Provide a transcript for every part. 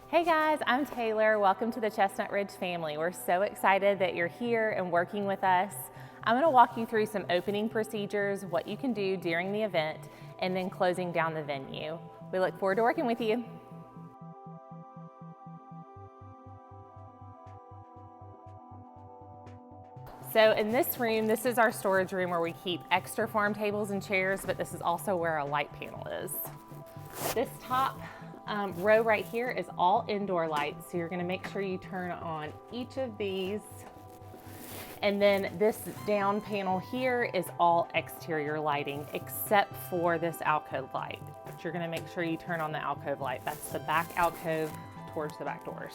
Hey guys, I'm Taylor. Welcome to the Chestnut Ridge family. We're so excited that you're here and working with us. I'm going to walk you through some opening procedures, what you can do during the event, and then closing down the venue. We look forward to working with you. So in this room, this is our storage room where we keep extra farm tables and chairs, but this is also where our light panel is. This top row right here is all indoor lights, so you're going to make sure you turn on each of these. And then this down panel here is all exterior lighting except for this alcove light, but you're going to make sure you turn on the alcove light. That's the back alcove towards the back doors.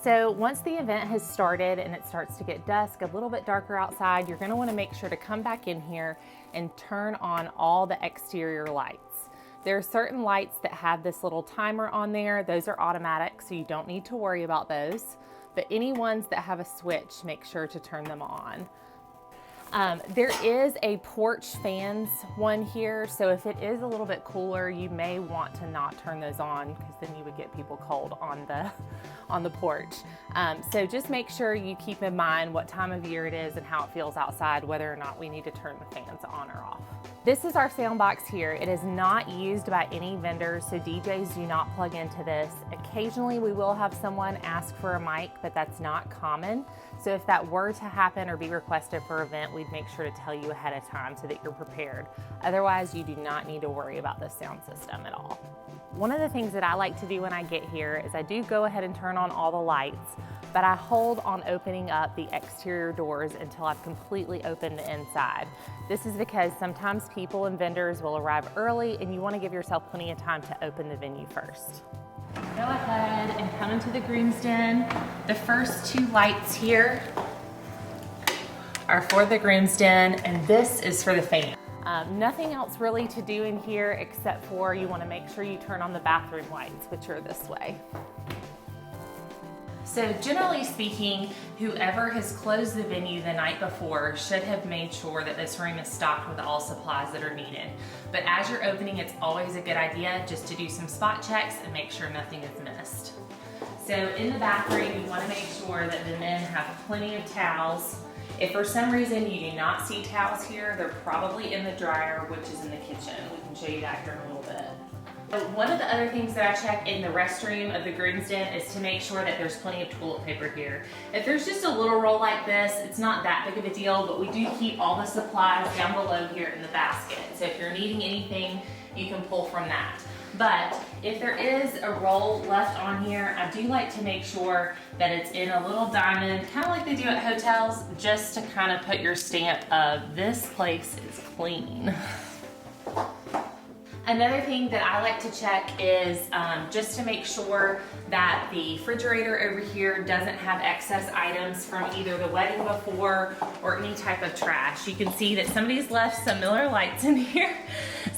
So once the event has started and it starts to get dusk, a little bit darker outside, you're going to want to make sure to come back in here and turn on all the exterior lights. There are certain lights that have this little timer on there. Those are automatic, so you don't need to worry about those. But any ones that have a switch, make sure to turn them on. There is a porch fans one here, so if it is a little bit cooler, you may want to not turn those on because then you would get people cold on the porch. So just make sure you keep in mind what time of year it is and how it feels outside, whether or not we need to turn the fans on or off. This is our sound box here. It is not used by any vendors, so DJs do not plug into this. Occasionally we will have someone ask for a mic, but that's not common. So if that were to happen or be requested for an event, we'd make sure to tell you ahead of time so that you're prepared. Otherwise, you do not need to worry about the sound system at all. One of the things that I like to do when I get here is I do go ahead and turn on all the lights, but I hold on opening up the exterior doors until I've completely opened the inside. This is because sometimes people and vendors will arrive early and you want to give yourself plenty of time to open the venue first. Go ahead and come into the groom's den. The first two lights here are for the groom's den, and this is for the fan. Nothing else really to do in here except for you want to make sure you turn on the bathroom lights, which are this way. So generally speaking, whoever has closed the venue the night before should have made sure that this room is stocked with all supplies that are needed. But as you're opening, it's always a good idea just to do some spot checks and make sure nothing is missed. So in the bathroom, you want to make sure that the men have plenty of towels. If for some reason you do not see towels here, they're probably in the dryer, which is in the kitchen. We can show you that here in a little bit. One of the other things that I check in the restroom of the groom's den is to make sure that there's plenty of toilet paper here. If there's just a little roll like this, it's not that big of a deal, but we do keep all the supplies down below here in the basket. So if you're needing anything, you can pull from that. But if there is a roll left on here, I do like to make sure that it's in a little diamond, kind of like they do at hotels, just to kind of put your stamp of this place is clean. Another thing that I like to check is just to make sure that the refrigerator over here doesn't have excess items from either the wedding before or any type of trash. You can see that somebody's left some Miller Lights in here.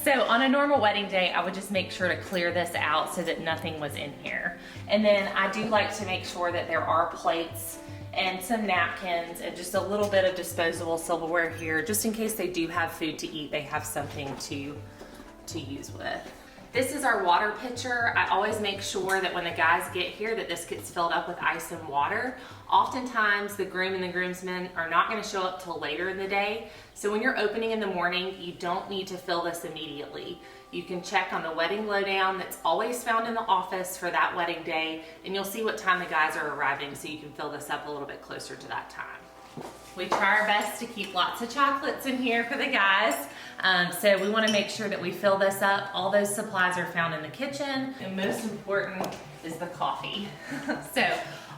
So on a normal wedding day, I would just make sure to clear this out so that nothing was in here. And then I do like to make sure that there are plates and some napkins and just a little bit of disposable silverware here, just in case they do have food to eat, they have something to use with. This is our water pitcher. I always make sure that when the guys get here that this gets filled up with ice and water. Oftentimes the groom and the groomsmen are not going to show up till later in the day. So when you're opening in the morning, you don't need to fill this immediately. You can check on the wedding lowdown that's always found in the office for that wedding day, and you'll see what time the guys are arriving so you can fill this up a little bit closer to that time. We try our best to keep lots of chocolates in here for the guys. So we want to make sure that we fill this up. All those supplies are found in the kitchen. And most important is the coffee. So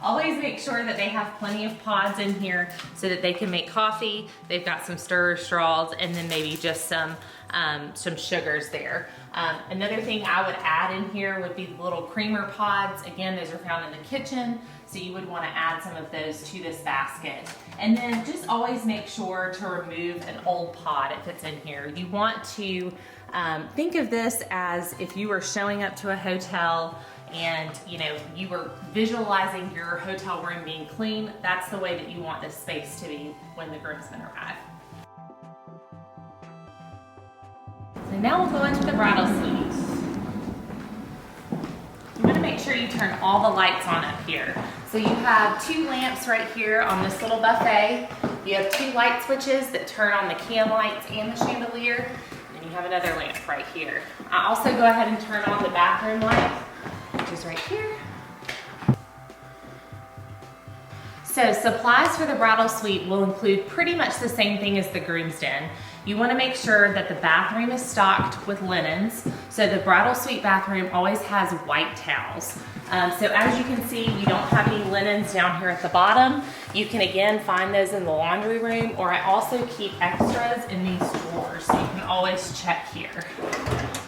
always make sure that they have plenty of pods in here so that they can make coffee. They've got some stirrer straws and then maybe just some sugars there. Another thing I would add in here would be the little creamer pods. Again, those are found in the kitchen. So you would want to add some of those to this basket. And then just always make sure to remove an old pod if it's in here. You want to think of this as if you were showing up to a hotel and you were visualizing your hotel room being clean. That's the way that you want this space to be when the groomsmen arrive. So now we'll go into the bridal suite. I'm going to make sure you turn all the lights on up here. So you have 2 lamps right here on this little buffet. You have 2 light switches that turn on the can lights and the chandelier. And you have another lamp right here. I also go ahead and turn on the bathroom light, which is right here. So supplies for the bridal suite will include pretty much the same thing as the groom's den. You want to make sure that the bathroom is stocked with linens. So the bridal suite bathroom always has white towels. So as you can see, we don't have any linens down here at the bottom. You can again find those in the laundry room, or I also keep extras in these drawers, so you can always check here.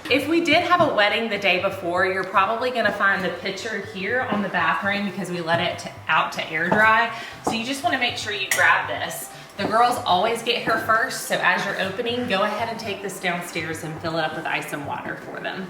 If we did have a wedding the day before, you're probably gonna find the picture here on the bathroom because we let it out to air dry. So you just wanna make sure you grab this. The girls always get here first, so as you're opening, go ahead and take this downstairs and fill it up with ice and water for them.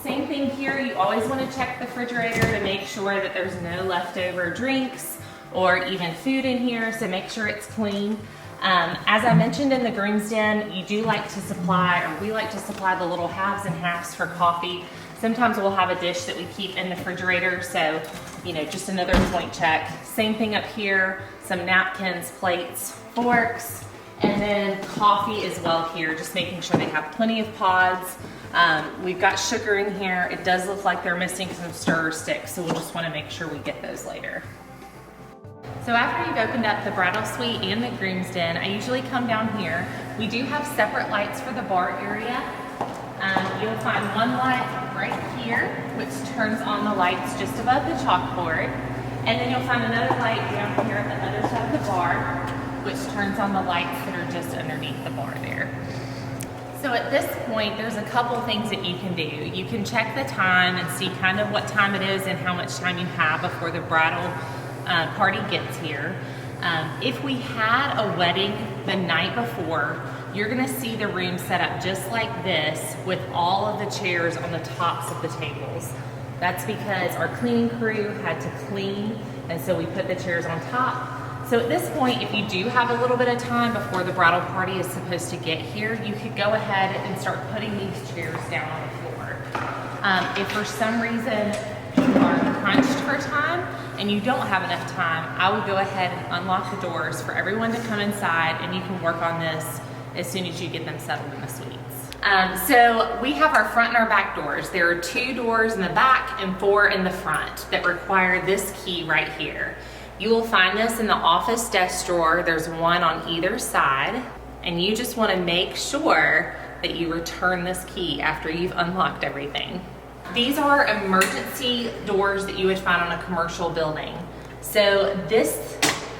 Same thing here, you always want to check the refrigerator to make sure that there's no leftover drinks or even food in here, so make sure it's clean. As I mentioned in the groom's den, you do like to supply, or we like to supply the little halves and halves for coffee. Sometimes we'll have a dish that we keep in the refrigerator, so just another point check. Same thing up here, some napkins, plates, forks, and then coffee as well here, just making sure they have plenty of pods. We've got sugar in here. It does look like they're missing some stir sticks, so we'll just want to make sure we get those later. So after you've opened up the bridal suite and the groom's den, I usually come down here. We do have separate lights for the bar area. You'll find one light right here, which turns on the lights just above the chalkboard. And then you'll find another light down here at the other side of the bar, which turns on the lights that are just underneath the bar there. So at this point, there's a couple things that you can do. You can check the time and see kind of what time it is and how much time you have before the bridal party gets here. If we had a wedding the night before, you're gonna see the room set up just like this with all of the chairs on the tops of the tables. That's because our cleaning crew had to clean, and so we put the chairs on top. So at this point, if you do have a little bit of time before the bridal party is supposed to get here, you could go ahead and start putting these chairs down on the floor. If for some reason you are crunched for time and you don't have enough time, I would go ahead and unlock the doors for everyone to come inside, and you can work on this as soon as you get them settled in the suites. So we have our front and our back doors. There are 2 doors in the back and 4 in the front that require this key right here. You will find this in the office desk drawer. There's one on either side, and you just want to make sure that you return this key after you've unlocked everything. These are emergency doors that you would find on a commercial building. So this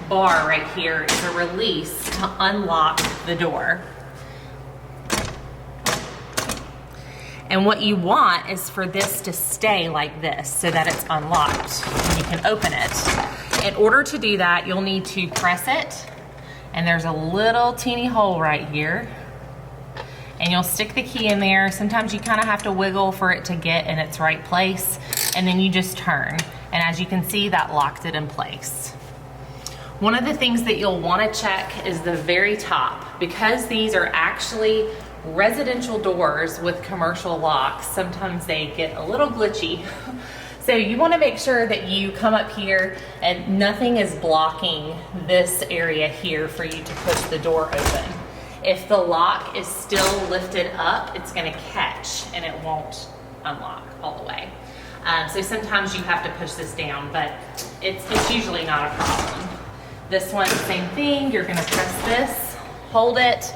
bar right here is a release to unlock the door. And what you want is for this to stay like this so that it's unlocked and you can open it. In order to do that, you'll need to press it, and there's a little teeny hole right here, and you'll stick the key in there. Sometimes you kind of have to wiggle for it to get in its right place, and then you just turn. And as you can see, that locked it in place. One of the things that you'll want to check is the very top. Because these are actually residential doors with commercial locks, sometimes they get a little glitchy. So you want to make sure that you come up here and nothing is blocking this area here for you to push the door open. If the lock is still lifted up, it's going to catch and it won't unlock all the way. So sometimes you have to push this down, but it's usually not a problem. This one, same thing. You're going to press this, hold it,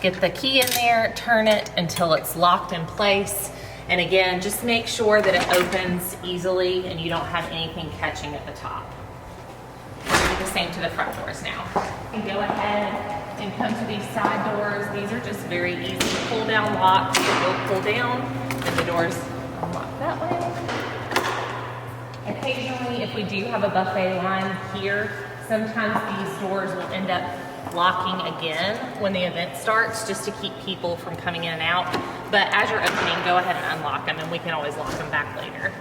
get the key in there, turn it until it's locked in place. And again, just make sure that it opens easily and you don't have anything catching at the top. Do the same to the front doors now. You can go ahead and come to these side doors. These are just very easy pull down locks. You'll pull down and the doors unlock that way. Occasionally, if we do have a buffet line here, sometimes these doors will end up locking again when the event starts, just to keep people from coming in and out. But as you're opening, go ahead and unlock them, and we can always lock them back later.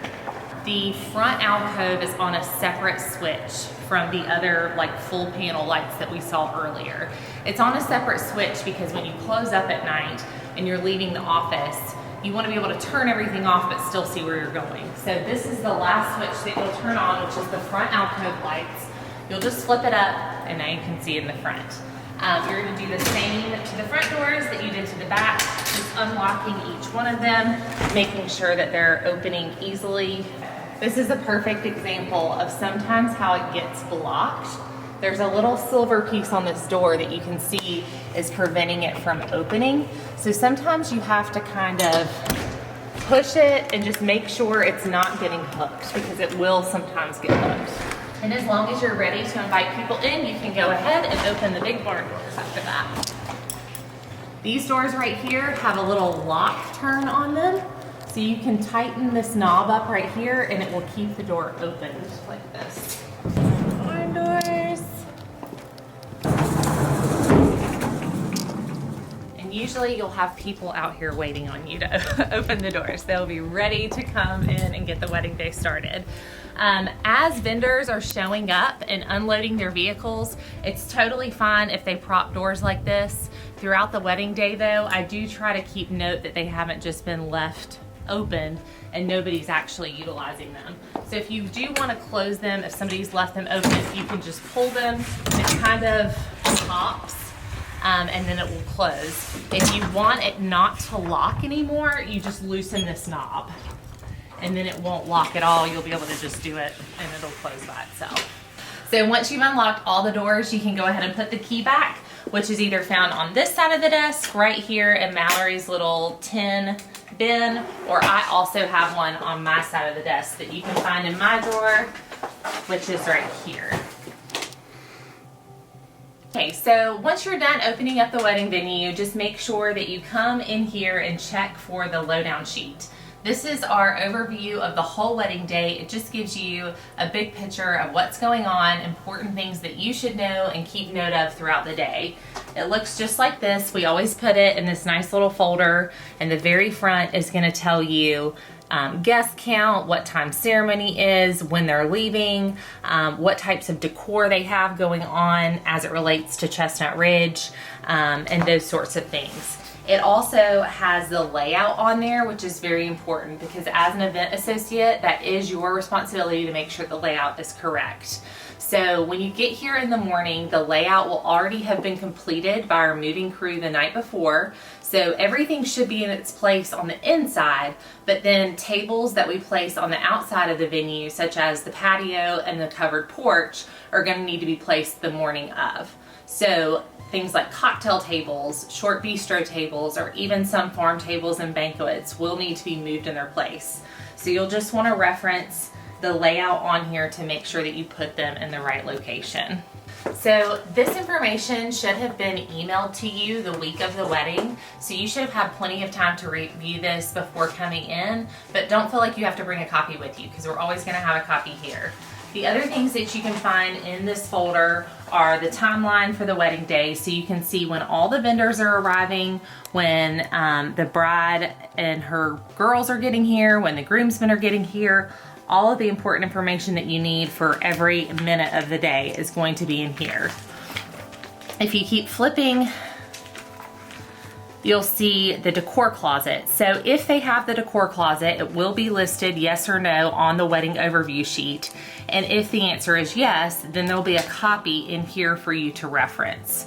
The front alcove is on a separate switch from the other like full panel lights that we saw earlier. It's on a separate switch because when you close up at night and you're leaving the office, you want to be able to turn everything off but still see where you're going. So this is the last switch that you'll turn on, which is the front alcove lights. You'll just flip it up and now you can see in the front. You're going to do the same to the front doors that you did to the back, just unlocking each one of them, making sure that they're opening easily. This is a perfect example of sometimes how it gets blocked. There's a little silver piece on this door that you can see is preventing it from opening. So sometimes you have to kind of push it and just make sure it's not getting hooked, because it will sometimes get hooked. And as long as you're ready to invite people in, you can go ahead and open the big barn doors after that. These doors right here have a little lock turn on them. So you can tighten this knob up right here and it will keep the door open just like this. Barn doors. And usually you'll have people out here waiting on you to open the doors. They'll be ready to come in and get the wedding day started. As vendors are showing up and unloading their vehicles, it's totally fine if they prop doors like this. Throughout the wedding day though, I do try to keep note that they haven't just been left open and nobody's actually utilizing them. So if you do want to close them, if somebody's left them open, you can just pull them and it kind of pops and then it will close. If you want it not to lock anymore, you just loosen this knob and then it won't lock at all. You'll be able to just do it and it'll close by itself. So once you've unlocked all the doors, you can go ahead and put the key back, which is either found on this side of the desk right here in Mallory's little tin bin, or I also have one on my side of the desk that you can find in my drawer, which is right here. Okay, so once you're done opening up the wedding venue, just make sure that you come in here and check for the lowdown sheet. This is our overview of the whole wedding day. It just gives you a big picture of what's going on, important things that you should know and keep note of throughout the day. It looks just like this. We always put it in this nice little folder, and the very front is going to tell you guest count, what time ceremony is, when they're leaving, what types of decor they have going on as it relates to Chestnut Ridge, and those sorts of things. It also has the layout on there, which is very important because as an event associate, that is your responsibility to make sure the layout is correct. So when you get here in the morning, the layout will already have been completed by our moving crew the night before. So everything should be in its place on the inside, but then tables that we place on the outside of the venue, such as the patio and the covered porch, are going to need to be placed the morning of. So things like cocktail tables, short bistro tables, or even some farm tables and banquets will need to be moved in their place. So you'll just want to reference the layout on here to make sure that you put them in the right location. So this information should have been emailed to you the week of the wedding, so you should have had plenty of time to review this before coming in, but don't feel like you have to bring a copy with you because we're always going to have a copy here. The other things that you can find in this folder are the timeline for the wedding day, so you can see when all the vendors are arriving, when the bride and her girls are getting here, when the groomsmen are getting here. All of the important information that you need for every minute of the day is going to be in here. If you keep flipping, you'll see the decor closet. So if they have the decor closet, it will be listed yes or no on the wedding overview sheet. And if the answer is yes, then there'll be a copy in here for you to reference.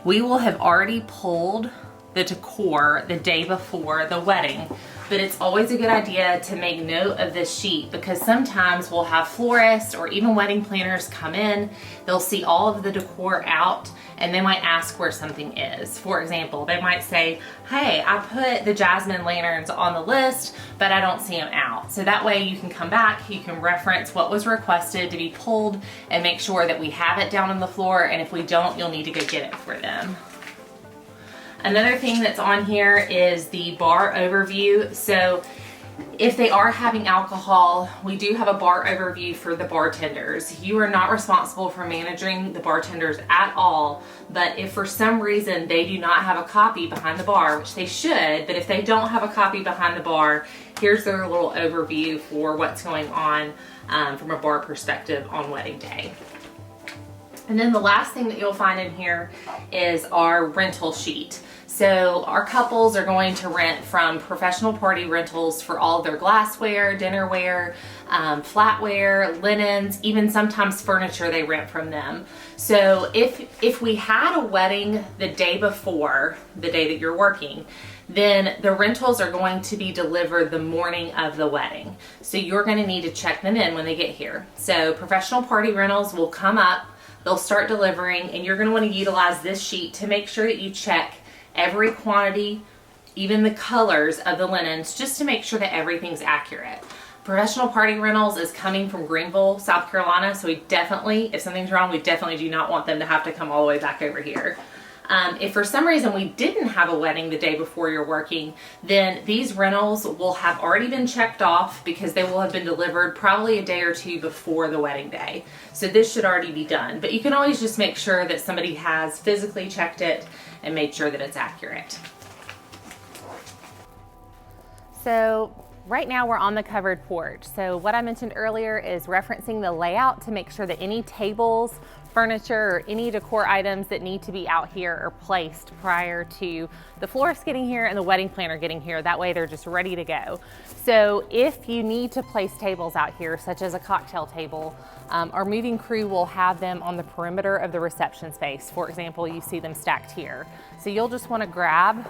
We will have already pulled the decor the day before the wedding, but it's always a good idea to make note of this sheet because sometimes we'll have florists or even wedding planners come in, they'll see all of the decor out and they might ask where something is. For example, they might say, hey, I put the jasmine lanterns on the list, but I don't see them out. So that way you can come back, you can reference what was requested to be pulled and make sure that we have it down on the floor, and if we don't, you'll need to go get it for them. Another thing that's on here is the bar overview. So If they are having alcohol, we do have a bar overview for the bartenders. You are not responsible for managing the bartenders at all, but if for some reason they do not have a copy behind the bar, which they should, but if they don't have a copy behind the bar, here's their little overview for what's going on from a bar perspective on wedding day. And then the last thing that you'll find in here is our rental sheet. So our couples are going to rent from Professional Party Rentals for all of their glassware, dinnerware, flatware, linens, even sometimes furniture they rent from them. So if we had a wedding the day before, the day that you're working, then the rentals are going to be delivered the morning of the wedding. So you're going to need to check them in when they get here. So Professional Party Rentals will come up, they'll start delivering, and you're going to want to utilize this sheet to make sure that you check every quantity, even the colors of the linens, just to make sure that everything's accurate. Professional Party Rentals is coming from Greenville, South Carolina, so we definitely, if something's wrong, we definitely do not want them to have to come all the way back over here. If for some reason we didn't have a wedding the day before you're working, then these rentals will have already been checked off because they will have been delivered probably a day or two before the wedding day. So this should already be done, but you can always just make sure that somebody has physically checked it and made sure that it's accurate. So right now we're on the covered porch. So what I mentioned earlier is referencing the layout to make sure that any tables, furniture, or any decor items that need to be out here are placed prior to the florist getting here and the wedding planner getting here. That way they're just ready to go. So if you need to place tables out here, such as a cocktail table, our moving crew will have them on the perimeter of the reception space. For example, you see them stacked here. So you'll just want to grab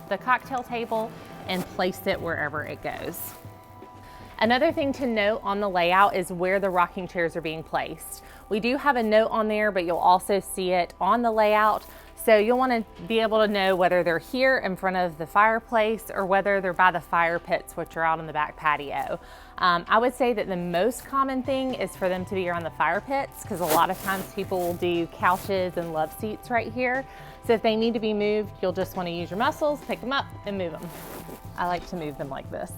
the cocktail table and place it wherever it goes. Another thing to note on the layout is where the rocking chairs are being placed. We do have a note on there, but you'll also see it on the layout. So you'll want to be able to know whether they're here in front of the fireplace or whether they're by the fire pits, which are out on the back patio. I would say that the most common thing is for them to be around the fire pits, because a lot of times people will do couches and love seats right here. So if they need to be moved, you'll just want to use your muscles, pick them up and move them. I like to move them like this.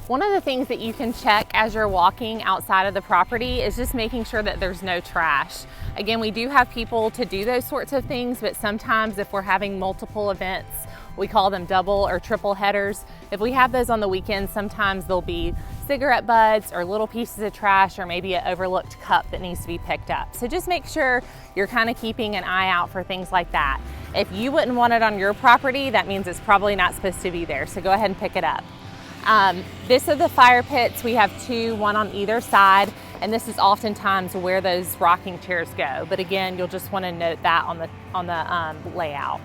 One of the things that you can check as you're walking outside of the property is just making sure that there's no trash. Again, we do have people to do those sorts of things, but sometimes if we're having multiple events, we call them double or triple headers. If we have those on the weekends, sometimes there'll be cigarette butts or little pieces of trash or maybe an overlooked cup that needs to be picked up. So just make sure you're kind of keeping an eye out for things like that. If you wouldn't want it on your property, that means it's probably not supposed to be there. So go ahead and pick it up. This are the fire pits. We have two, one on either side, and this is oftentimes where those rocking chairs go. But again, you'll just want to note that on the layout.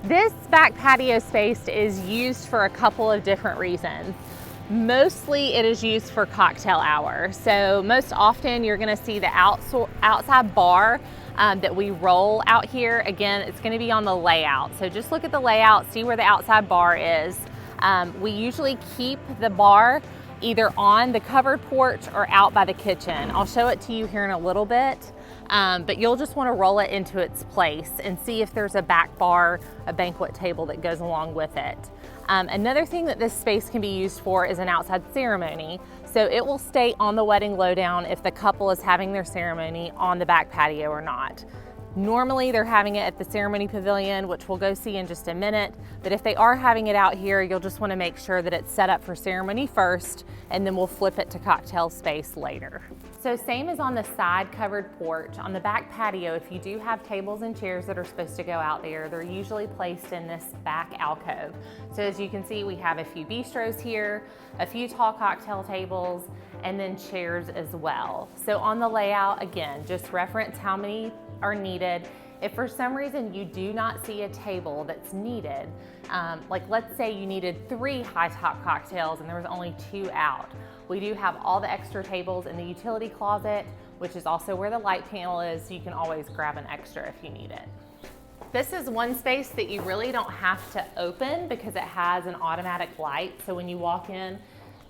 This back patio space is used for a couple of different reasons. Mostly it is used for cocktail hour. So most often you're going to see the outside bar that we roll out here. Again, it's going to be on the layout. So just look at the layout, see where the outside bar is. We usually keep the bar either on the covered porch or out by the kitchen. I'll show it to you here in a little bit, but you'll just want to roll it into its place and see if there's a back bar, a banquet table that goes along with it. Another thing that this space can be used for is an outside ceremony. So it will stay on the wedding lowdown if the couple is having their ceremony on the back patio or not. Normally they're having it at the ceremony pavilion, which we'll go see in just a minute. But if they are having it out here, you'll just want to make sure that it's set up for ceremony first, and then we'll flip it to cocktail space later. So same as on the side covered porch, on the back patio, if you do have tables and chairs that are supposed to go out there, they're usually placed in this back alcove. So as you can see, we have a few bistros here, a few tall cocktail tables, and then chairs as well. So on the layout, again, just reference how many are needed. If for some reason you do not see a table that's needed, like let's say you needed 3 high top cocktails and there was only 2 out, we do have all the extra tables in the utility closet, which is also where the light panel is, so you can always grab an extra if you need it. This is one space that you really don't have to open because it has an automatic light. So when you walk in,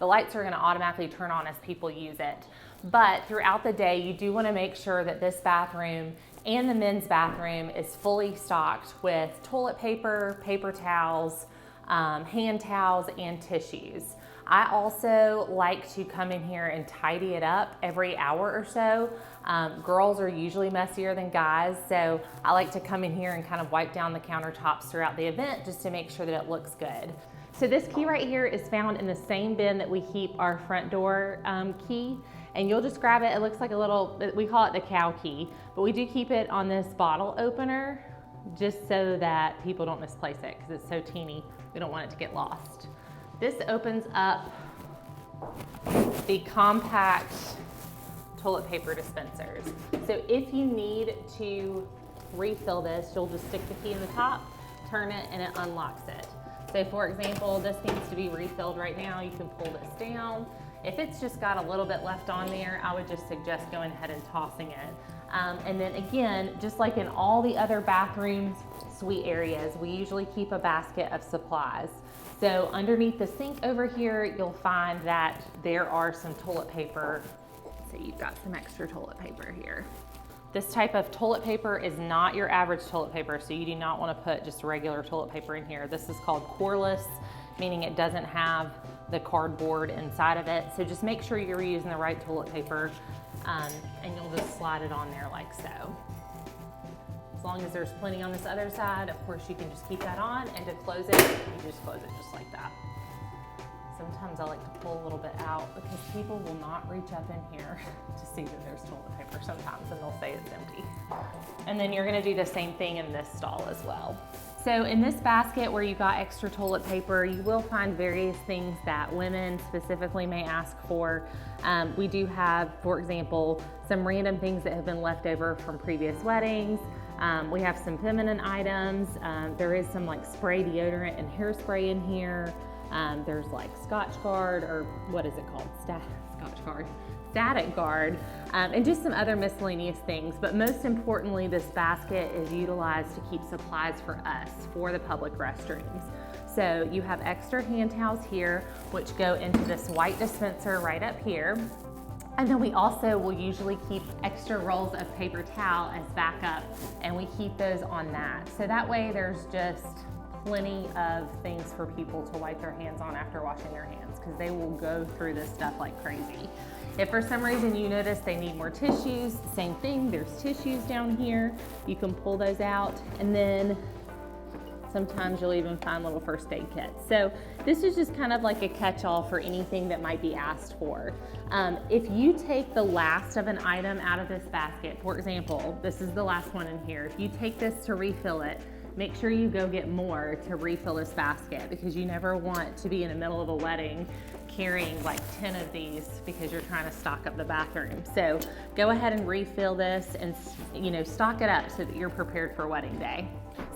the lights are going to automatically turn on as people use it. But throughout the day, you do want to make sure that this bathroom and the men's bathroom is fully stocked with toilet paper, paper towels, hand towels, and tissues. I also like to come in here and tidy it up every hour or so. Girls are usually messier than guys, so I like to come in here and kind of wipe down the countertops throughout the event just to make sure that it looks good. So this key right here is found in the same bin that we keep our front door key, and you'll just grab it. It looks like a little, we call it the cow key, but we do keep it on this bottle opener just so that people don't misplace it because it's so teeny. We don't want it to get lost. This opens up the compact toilet paper dispensers. So if you need to refill this, you'll just stick the key in the top, turn it, and it unlocks it. So for example, this needs to be refilled right now. You can pull this down. If it's just got a little bit left on there, I would just suggest going ahead and tossing it. And then again, just like in all the other bathrooms, suite areas, we usually keep a basket of supplies. So underneath the sink over here, you'll find that there are some toilet paper. So you've got some extra toilet paper here. This type of toilet paper is not your average toilet paper, so you do not want to put just regular toilet paper in here. This is called coreless, meaning it doesn't have the cardboard inside of it. So just make sure you're using the right toilet paper, and you'll just slide it on there like so. As long as there's plenty on this other side, of course you can just keep that on, and to close it, you just close it just like that. Sometimes I like to pull a little bit out because people will not reach up in here to see that there's toilet paper sometimes, and they'll say it's empty. And then you're gonna do the same thing in this stall as well. So in this basket where you got extra toilet paper, you will find various things that women specifically may ask for. We do have, for example, some random things that have been left over from previous weddings. We have some feminine items. There is some like spray deodorant and hairspray in here. There's like Scotch Guard, or what is it called? Scotch Guard. Static Guard, and just some other miscellaneous things. But most importantly, this basket is utilized to keep supplies for us, for the public restrooms. So you have extra hand towels here, which go into this white dispenser right up here. And then we also will usually keep extra rolls of paper towel as backup, and we keep those on that. So that way there's just plenty of things for people to wipe their hands on after washing their hands, because they will go through this stuff like crazy. If for some reason you notice they need more tissues, same thing, there's tissues down here. You can pull those out, and then sometimes you'll even find little first aid kits. So this is just kind of like a catch-all for anything that might be asked for. If you take the last of an item out of this basket, for example, this is the last one in here. If you take this to refill it, make sure you go get more to refill this basket, because you never want to be in the middle of a wedding carrying like 10 of these because you're trying to stock up the bathroom. So go ahead and refill this and, you know, stock it up so that you're prepared for wedding day.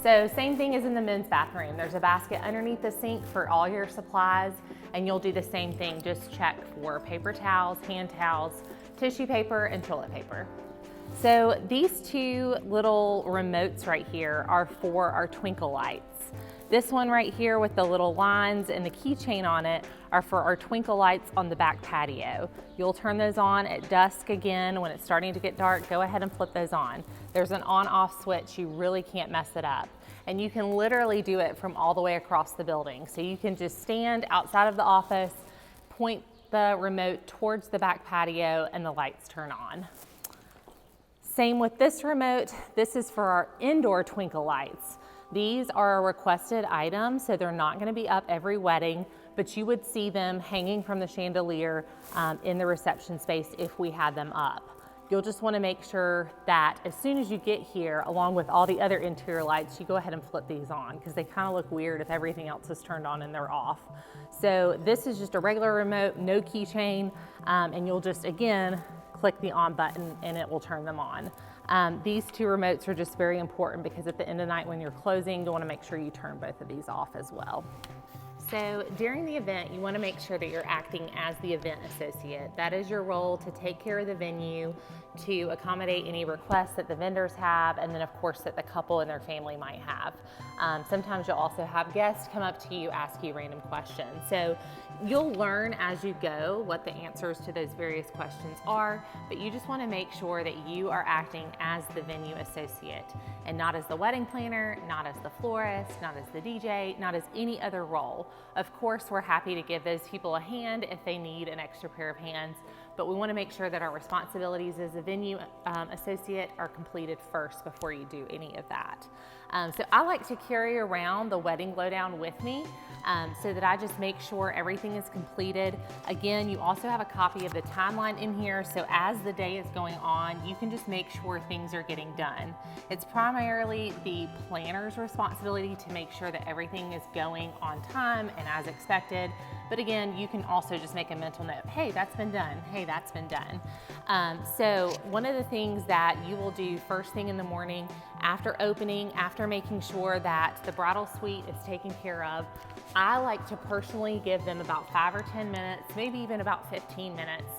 So same thing as in the men's bathroom. There's a basket underneath the sink for all your supplies, and you'll do the same thing. Just check for paper towels, hand towels, tissue paper, and toilet paper. So these two little remotes right here are for our Twinkle Lights. This one right here with the little lines and the keychain on it are for our Twinkle Lights on the back patio. You'll turn those on at dusk again when it's starting to get dark. Go ahead and flip those on. There's an on-off switch. You really can't mess it up. And you can literally do it from all the way across the building. So you can just stand outside of the office, point the remote towards the back patio, and the lights turn on. Same with this remote. This is for our indoor Twinkle Lights. These are a requested item, so they're not gonna be up every wedding, but you would see them hanging from the chandelier in the reception space if we had them up. You'll just wanna make sure that as soon as you get here, along with all the other interior lights, you go ahead and flip these on, because they kind of look weird if everything else is turned on and they're off. So this is just a regular remote, no keychain, and you'll just, again, click the on button and it will turn them on. These two remotes are just very important because at the end of the night when you're closing, you want to make sure you turn both of these off as well. So during the event, you want to make sure that you're acting as the event associate. That is your role, to take care of the venue, to accommodate any requests that the vendors have, and then of course that the couple and their family might have. Sometimes you'll also have guests come up to you, ask you random questions. So you'll learn as you go what the answers to those various questions are, but you just want to make sure that you are acting as the venue associate and not as the wedding planner, not as the florist, not as the DJ, not as any other role. Of course, we're happy to give those people a hand if they need an extra pair of hands, but we want to make sure that our responsibilities as a venue associate are completed first before you do any of that. So I like to carry around the wedding lowdown with me so that I just make sure everything is completed. Again, you also have a copy of the timeline in here, so as the day is going on, you can just make sure things are getting done. It's primarily the planner's responsibility to make sure that everything is going on time and as expected. But again, you can also just make a mental note, hey, that's been done, hey, that's been done. So one of the things that you will do first thing in the morning after opening, after making sure that the bridal suite is taken care of, I like to personally give them about 5 or 10 minutes, maybe even about 15 minutes,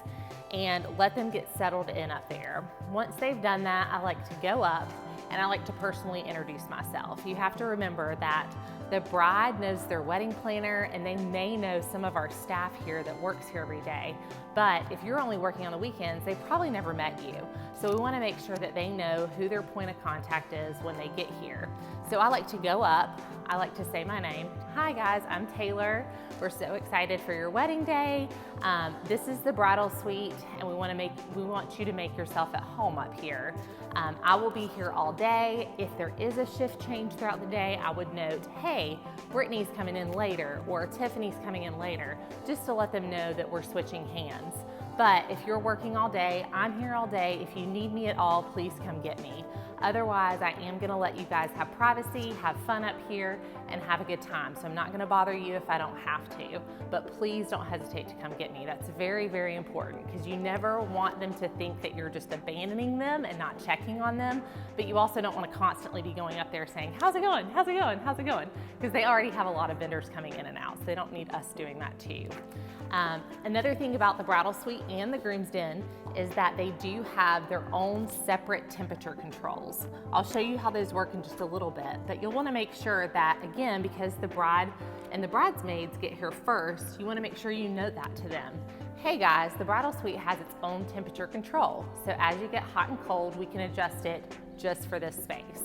and let them get settled in up there. Once they've done that, I like to go up and I like to personally introduce myself. You have to remember that the bride knows their wedding planner and they may know some of our staff here that works here every day. But if you're only working on the weekends, they probably never met you. So we want to make sure that they know who their point of contact is when they get here. So I like to go up, I like to say my name. Hi guys, I'm Taylor. We're so excited for your wedding day. This is the bridal suite and we want you to make yourself at home up here. I will be here all day. If there is a shift change throughout the day, I would note, hey, Brittany's coming in later or Tiffany's coming in later, just to let them know that we're switching hands. But if you're working all day, I'm here all day. If you need me at all, please come get me. Otherwise, I am gonna let you guys have privacy, have fun up here, and have a good time. So I'm not gonna bother you if I don't have to, but please don't hesitate to come get me. That's very, very important because you never want them to think that you're just abandoning them and not checking on them, but you also don't wanna constantly be going up there saying, how's it going, how's it going, how's it going? Because they already have a lot of vendors coming in and out, so they don't need us doing that too. Another thing about the bridal suite and the groom's den is that they do have their own separate temperature controls. I'll show you how those work in just a little bit, but you'll want to make sure that, again, because the bride and the bridesmaids get here first, you want to make sure you note that to them. Hey guys, the bridal suite has its own temperature control, so as you get hot and cold, we can adjust it just for this space.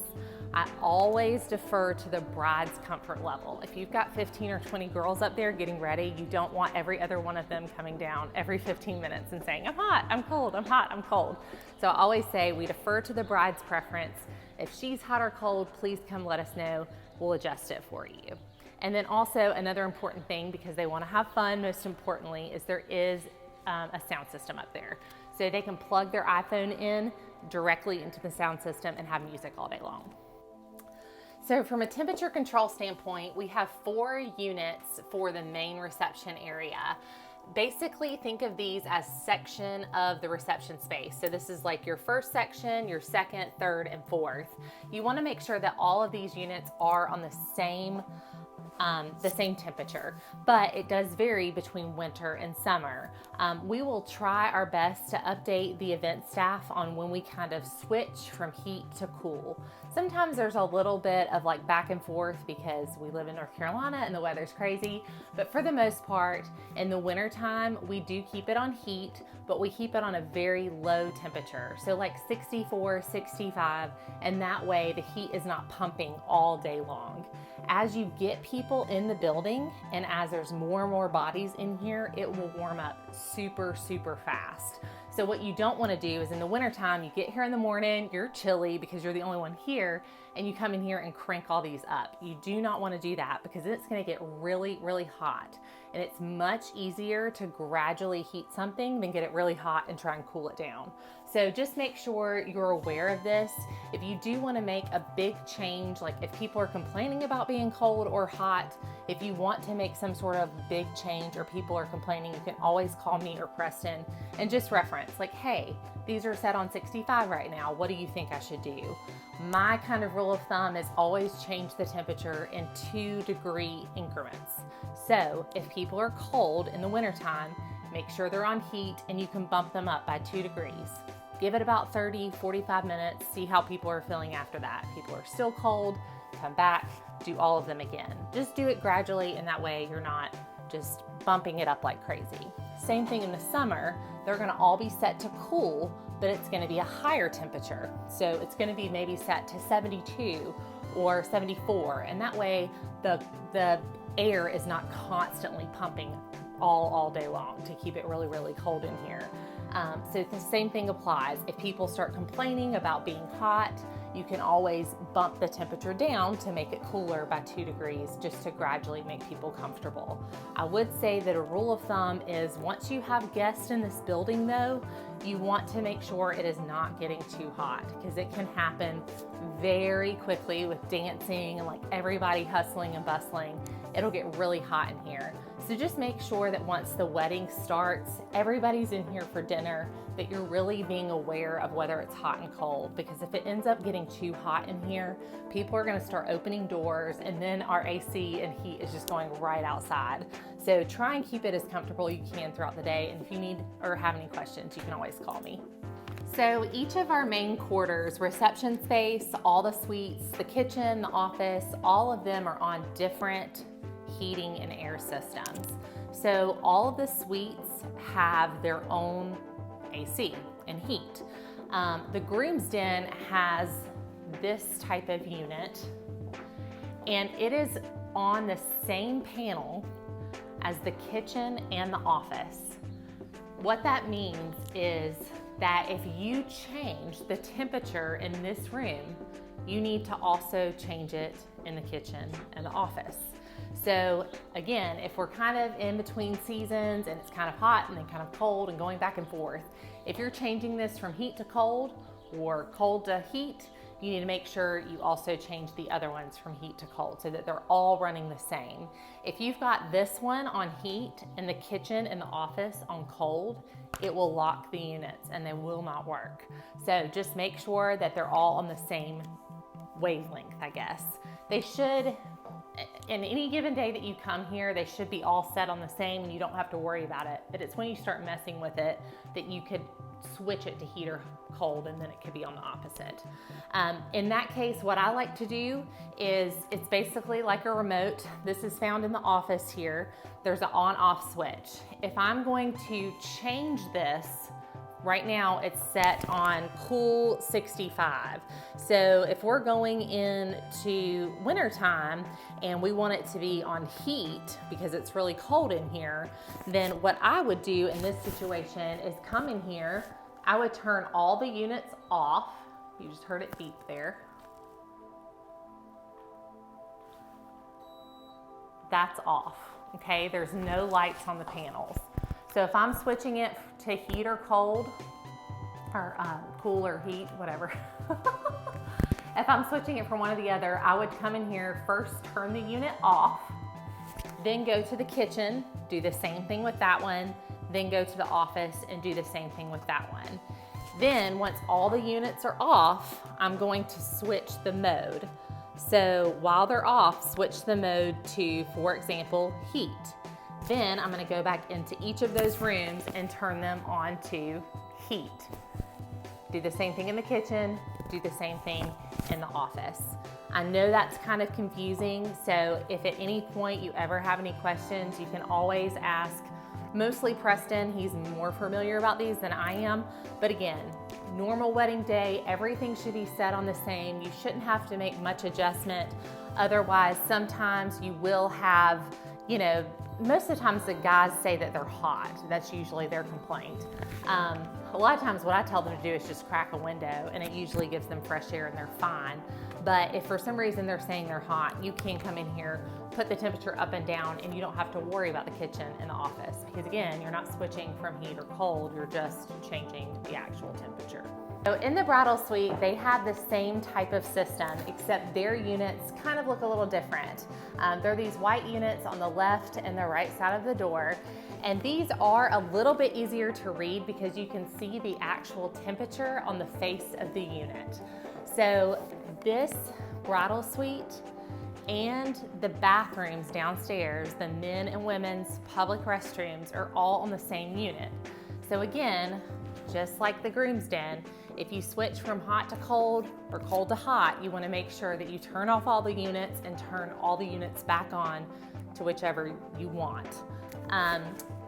I always defer to the bride's comfort level. If you've got 15 or 20 girls up there getting ready, you don't want every other one of them coming down every 15 minutes and saying, I'm hot, I'm cold, I'm hot, I'm cold. So I always say we defer to the bride's preference. If she's hot or cold, please come let us know. We'll adjust it for you. And then also another important thing, because they want to have fun, most importantly, is there is a sound system up there. So they can plug their iPhone in directly into the sound system and have music all day long. So from a temperature control standpoint, we have 4 units for the main reception area. Basically, think of these as section of the reception space. So this is like your first section, your second, third, and fourth. You want to make sure that all of these units are on the same temperature, but it does vary between winter and summer. We will try our best to update the event staff on when we kind of switch from heat to cool. Sometimes there's a little bit of like back and forth because we live in North Carolina and the weather's crazy, but for the most part, in the winter time, we do keep it on heat, but we keep it on a very low temperature. So like 64, 65, and that way the heat is not pumping all day long. As you get people in the building and as there's more and more bodies in here, it will warm up super, super fast. So what you don't want to do is in the wintertime, you get here in the morning, you're chilly because you're the only one here, and you come in here and crank all these up. You do not want to do that because it's going to get really, really hot. And it's much easier to gradually heat something than get it really hot and try and cool it down. So just make sure you're aware of this. If you do want to make a big change, like if people are complaining about being cold or hot, if you want to make some sort of big change or people are complaining, you can always call me or Preston and just reference like, hey, these are set on 65 right now. What do you think I should do? My kind of rule of thumb is always change the temperature in 2-degree increments. So if people are cold in the wintertime, make sure they're on heat and you can bump them up by 2 degrees. Give it about 30, 45 minutes, see how people are feeling after that. People are still cold, come back, do all of them again. Just do it gradually, and that way you're not just bumping it up like crazy. Same thing in the summer, they're gonna all be set to cool, but it's gonna be a higher temperature. So it's gonna be maybe set to 72 or 74, and that way the air is not constantly pumping all day long to keep it really, really cold in here. So the same thing applies. If people start complaining about being hot, you can always bump the temperature down to make it cooler by 2 degrees, just to gradually make people comfortable. I would say that a rule of thumb is once you have guests in this building though, you want to make sure it is not getting too hot, because it can happen very quickly with dancing and like everybody hustling and bustling. It'll get really hot in here. So just make sure that once the wedding starts, everybody's in here for dinner, that you're really being aware of whether it's hot and cold, because if it ends up getting too hot in here, people are gonna start opening doors, and then our AC and heat is just going right outside. So try and keep it as comfortable you can throughout the day, and if you need or have any questions, you can always call me. So each of our main quarters, reception space, all the suites, the kitchen, the office, all of them are on different heating and air systems. So all of the suites have their own AC and heat. The Groom's Den has this type of unit, and it is on the same panel as the kitchen and the office. What that means is that if you change the temperature in this room, you need to also change it in the kitchen and the office. So again, if we're kind of in between seasons and it's kind of hot and then kind of cold and going back and forth, if you're changing this from heat to cold or cold to heat, you need to make sure you also change the other ones from heat to cold so that they're all running the same. If you've got this one on heat and the kitchen and the office on cold, it will lock the units and they will not work. So just make sure that they're all on the same wavelength, I guess. They should, in any given day that you come here, they should be all set on the same and you don't have to worry about it. But it's when you start messing with it that you could switch it to heat or cold, and then it could be on the opposite. In that case, what I like to do is, it's basically like a remote. This is found in the office here. There's an on-off switch. If I'm going to change this, right now it's set on cool 65. So if we're going into wintertime and we want it to be on heat because it's really cold in here, then what I would do in this situation is come in here, I would turn all the units off. You just heard it beep there. That's off, okay? There's no lights on the panels. So if I'm switching it to heat or cold, or cool or heat, whatever. If I'm switching it from one or the other, I would come in here, first turn the unit off, then go to the kitchen, do the same thing with that one, then go to the office and do the same thing with that one. Then once all the units are off, I'm going to switch the mode. So while they're off, switch the mode to, for example, heat. Then I'm gonna go back into each of those rooms and turn them on to heat. Do the same thing in the kitchen, do the same thing in the office. I know that's kind of confusing, so if at any point you ever have any questions, you can always ask mostly Preston. He's more familiar about these than I am. But again, normal wedding day, everything should be set on the same. You shouldn't have to make much adjustment. Otherwise, sometimes you will have, you know, most of the times the guys say that they're hot. That's usually their complaint. A lot of times what I tell them to do is just crack a window, and it usually gives them fresh air and they're fine. But if for some reason they're saying they're hot, you can come in here, put the temperature up and down, and you don't have to worry about the kitchen and the office. Because again, you're not switching from heat or cold, you're just changing the actual temperature. So in the Bridal Suite, they have the same type of system, except their units kind of look a little different. They're these white units on the left and the right side of the door. And these are a little bit easier to read because you can see the actual temperature on the face of the unit. So this Bridal Suite and the bathrooms downstairs, the men and women's public restrooms, are all on the same unit. So again, just like the groom's den, if you switch from hot to cold or cold to hot, you want to make sure that you turn off all the units and turn all the units back on to whichever you want.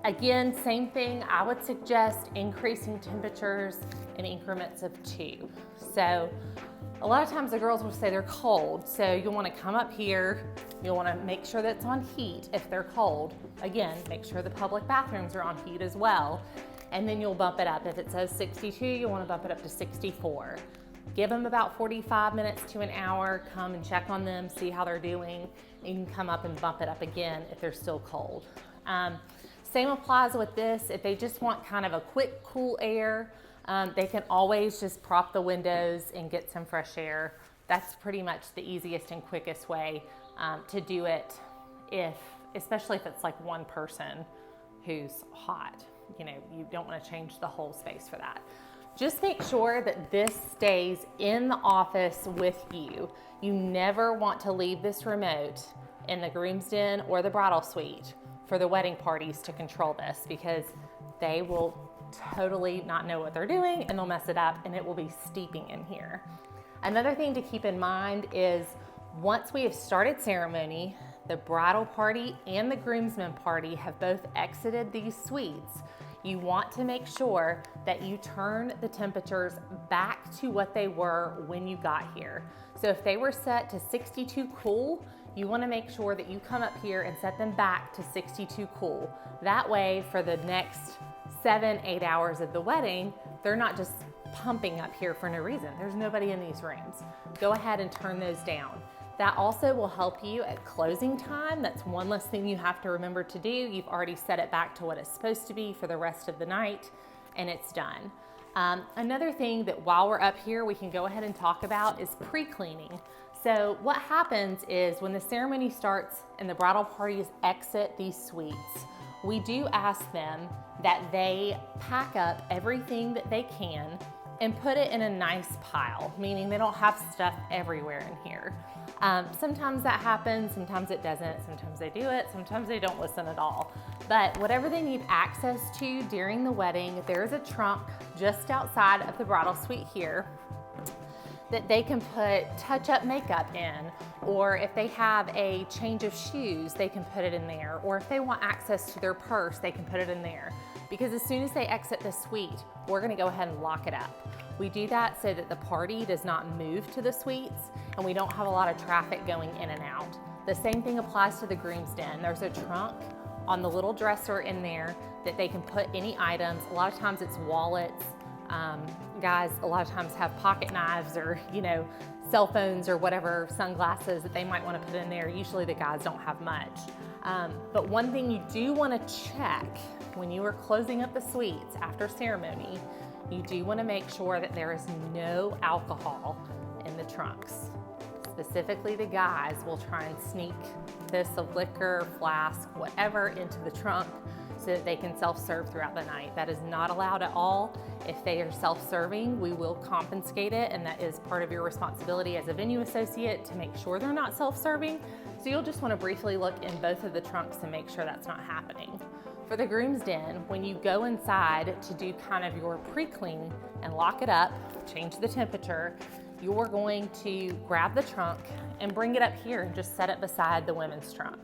Again, same thing, I would suggest increasing temperatures in increments of 2. So a lot of times the girls will say they're cold, so you'll want to come up here, you'll want to make sure that it's on heat if they're cold. Again, make sure the public bathrooms are on heat as well, and then you'll bump it up. If it says 62, you'll want to bump it up to 64. Give them about 45 minutes to an hour, come and check on them, see how they're doing, and you can come up and bump it up again if they're still cold. Same applies with this. If they just want kind of a quick cool air, they can always just prop the windows and get some fresh air. That's pretty much the easiest and quickest way to do it, especially if it's like one person who's hot. You know, you don't want to change the whole space for that. Just make sure that this stays in the office with you. You never want to leave this remote in the groom's den or the bridal suite for the wedding parties to control this, because they will totally not know what they're doing and they'll mess it up and it will be steeping in here. Another thing to keep in mind is once we have started ceremony, the bridal party and the groomsmen party have both exited these suites. You want to make sure that you turn the temperatures back to what they were when you got here. So if they were set to 62 cool, you want to make sure that you come up here and set them back to 62 cool. That way, for the next 7-8 hours of the wedding, they're not just pumping up here for no reason. There's nobody in these rooms. Go ahead and turn those down. That also will help you at closing time. That's one less thing you have to remember to do. You've already set it back to what it's supposed to be for the rest of the night, and it's done. Another thing that while we're up here, we can go ahead and talk about is pre-cleaning. So what happens is when the ceremony starts and the bridal parties exit these suites, we do ask them that they pack up everything that they can and put it in a nice pile, meaning they don't have stuff everywhere in here. Sometimes that happens, sometimes it doesn't, sometimes they do it, sometimes they don't listen at all. But whatever they need access to during the wedding, there's a trunk just outside of the bridal suite here that they can put touch-up makeup in, or if they have a change of shoes, they can put it in there, or if they want access to their purse, they can put it in there. Because as soon as they exit the suite, we're gonna go ahead and lock it up. We do that so that the party does not move to the suites and we don't have a lot of traffic going in and out. The same thing applies to the groom's den. There's a trunk on the little dresser in there that they can put any items. A lot of times it's wallets. Guys a lot of times have pocket knives or, you know, cell phones or whatever, sunglasses that they might want to put in there. Usually the guys don't have much. But one thing you do want to check when you are closing up the suites after ceremony, you do want to make sure that there is no alcohol in the trunks. Specifically, the guys will try and sneak this of liquor, flask, whatever into the trunk so that they can self-serve throughout the night. That is not allowed at all. If they are self-serving, we will confiscate it, and that is part of your responsibility as a venue associate to make sure they're not self-serving. So you'll just want to briefly look in both of the trunks and make sure that's not happening. For the groom's den, when you go inside to do kind of your pre-clean and lock it up, change the temperature, you're going to grab the trunk and bring it up here and just set it beside the women's trunk.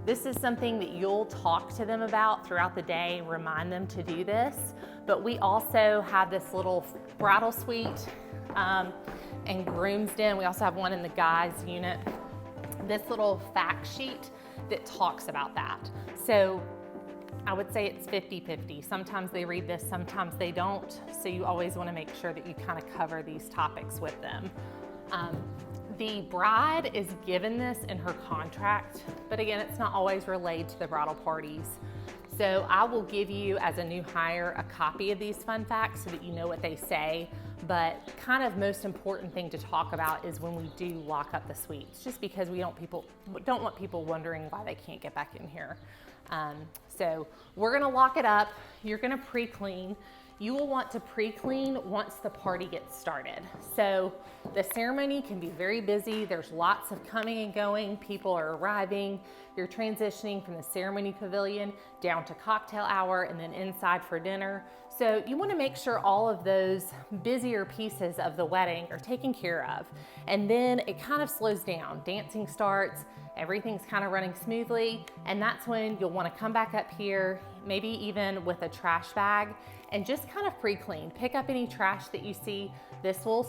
This is something that you'll talk to them about throughout the day, remind them to do this, but we also have this little bridal suite and groom's den. We also have one in the guys unit. This little fact sheet that talks about that. So I would say it's 50-50. Sometimes they read this, sometimes they don't. So you always want to make sure that you kind of cover these topics with them. The bride is given this in her contract, but again, it's not always relayed to the bridal parties. So I will give you, as a new hire, a copy of these fun facts so that you know what they say. But kind of most important thing to talk about is when we do lock up the suites, just because we don't want people wondering why they can't get back in here. So we're gonna lock it up. You're gonna pre-clean. You will want to pre-clean once the party gets started. So the ceremony can be very busy. There's lots of coming and going. People are arriving. You're transitioning from the ceremony pavilion down to cocktail hour and then inside for dinner. So you want to make sure all of those busier pieces of the wedding are taken care of. And then it kind of slows down. Dancing starts, everything's kind of running smoothly. And that's when you'll want to come back up here, maybe even with a trash bag, and just kind of pre-clean. Pick up any trash that you see. This will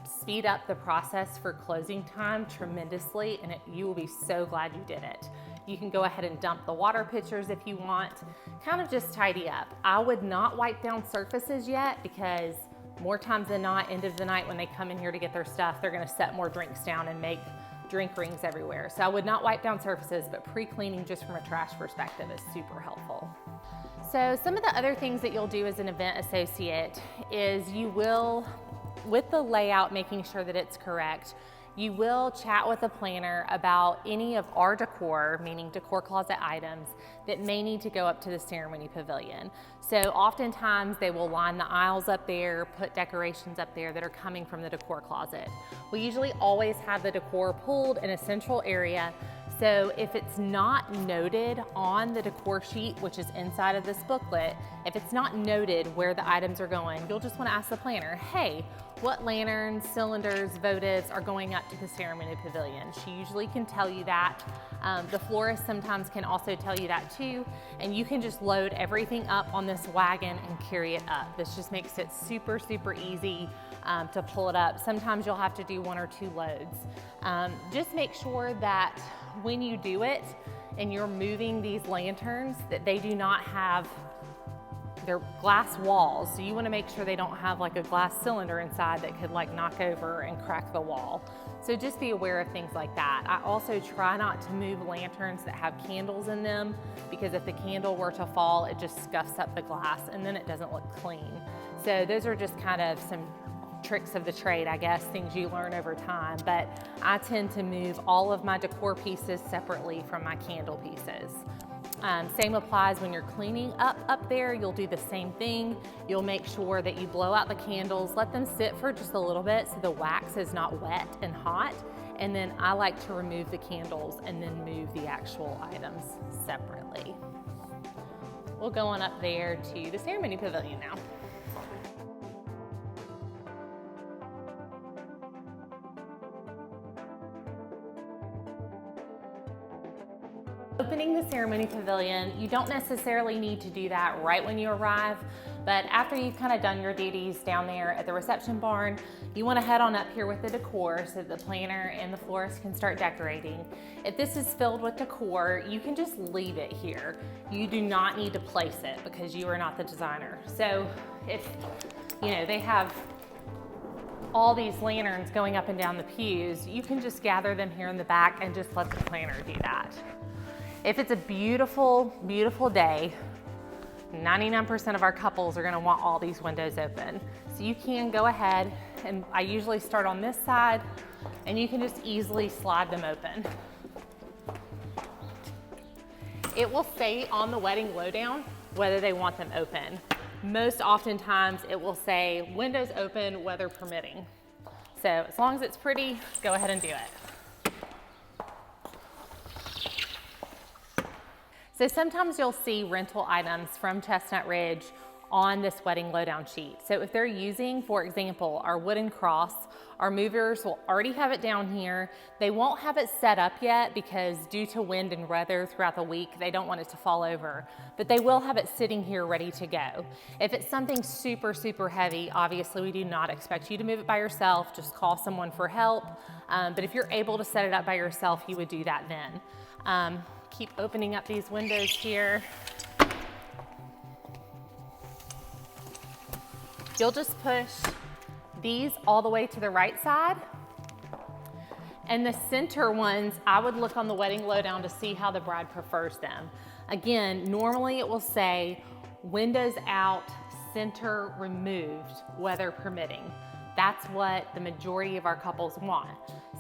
speed up the process for closing time tremendously, and you will be so glad you did it. You can go ahead and dump the water pitchers if you want. Kind of just tidy up. I would not wipe down surfaces yet, because more times than not, end of the night when they come in here to get their stuff, they're gonna set more drinks down and make drink rings everywhere. So I would not wipe down surfaces, but pre-cleaning just from a trash perspective is super helpful. So some of the other things that you'll do as an event associate is you will, with the layout, making sure that it's correct, you will chat with the planner about any of our decor, meaning Decor Closet items, that may need to go up to the ceremony pavilion. So oftentimes they will line the aisles up there, put decorations up there that are coming from the Decor Closet. We usually always have the decor pulled in a central area. So if it's not noted on the decor sheet, which is inside of this booklet, if it's not noted where the items are going, you'll just want to ask the planner, hey, what lanterns, cylinders, votives are going up to the ceremony pavilion? She usually can tell you that. The florist sometimes can also tell you that too, and you can just load everything up on this wagon and carry it up. This just makes it super, super easy to pull it up. Sometimes you'll have to do 1 or 2 loads. Just make sure that when you do it and you're moving these lanterns, that they do not have their glass walls. So you want to make sure they don't have like a glass cylinder inside that could like knock over and crack the wall. So just be aware of things like that. I also try not to move lanterns that have candles in them, because if the candle were to fall, it just scuffs up the glass and then it doesn't look clean. So those are just kind of some tricks of the trade, I guess, things you learn over time. But I tend to move all of my decor pieces separately from my candle pieces. Same applies when you're cleaning up there. You'll do the same thing. You'll make sure that you blow out the candles, let them sit for just a little bit so the wax is not wet and hot. And then I like to remove the candles and then move the actual items separately. We'll go on up there to the ceremony pavilion now. Opening the ceremony pavilion, you don't necessarily need to do that right when you arrive, but after you've kind of done your duties down there at the reception barn, you want to head on up here with the decor so that the planner and the florist can start decorating. If this is filled with decor, you can just leave it here. You do not need to place it because you are not the designer. So if, you know, they have all these lanterns going up and down the pews, you can just gather them here in the back and just let the planner do that. If it's a beautiful, beautiful day, 99% of our couples are gonna want all these windows open. So you can go ahead, and I usually start on this side, and you can just easily slide them open. It will say on the wedding lowdown whether they want them open. Most oftentimes it will say windows open, weather permitting. So as long as it's pretty, go ahead and do it. So sometimes you'll see rental items from Chestnut Ridge on this wedding lowdown sheet. So if they're using, for example, our wooden cross, our movers will already have it down here. They won't have it set up yet because due to wind and weather throughout the week, they don't want it to fall over, but they will have it sitting here ready to go. If it's something super, super heavy, obviously we do not expect you to move it by yourself, just call someone for help. But if you're able to set it up by yourself, you would do that then. Keep opening up these windows here. You'll just push these all the way to the right side. And the center ones, I would look on the wedding lowdown to see how the bride prefers them. Again, normally it will say windows out, center removed, weather permitting. That's what the majority of our couples want.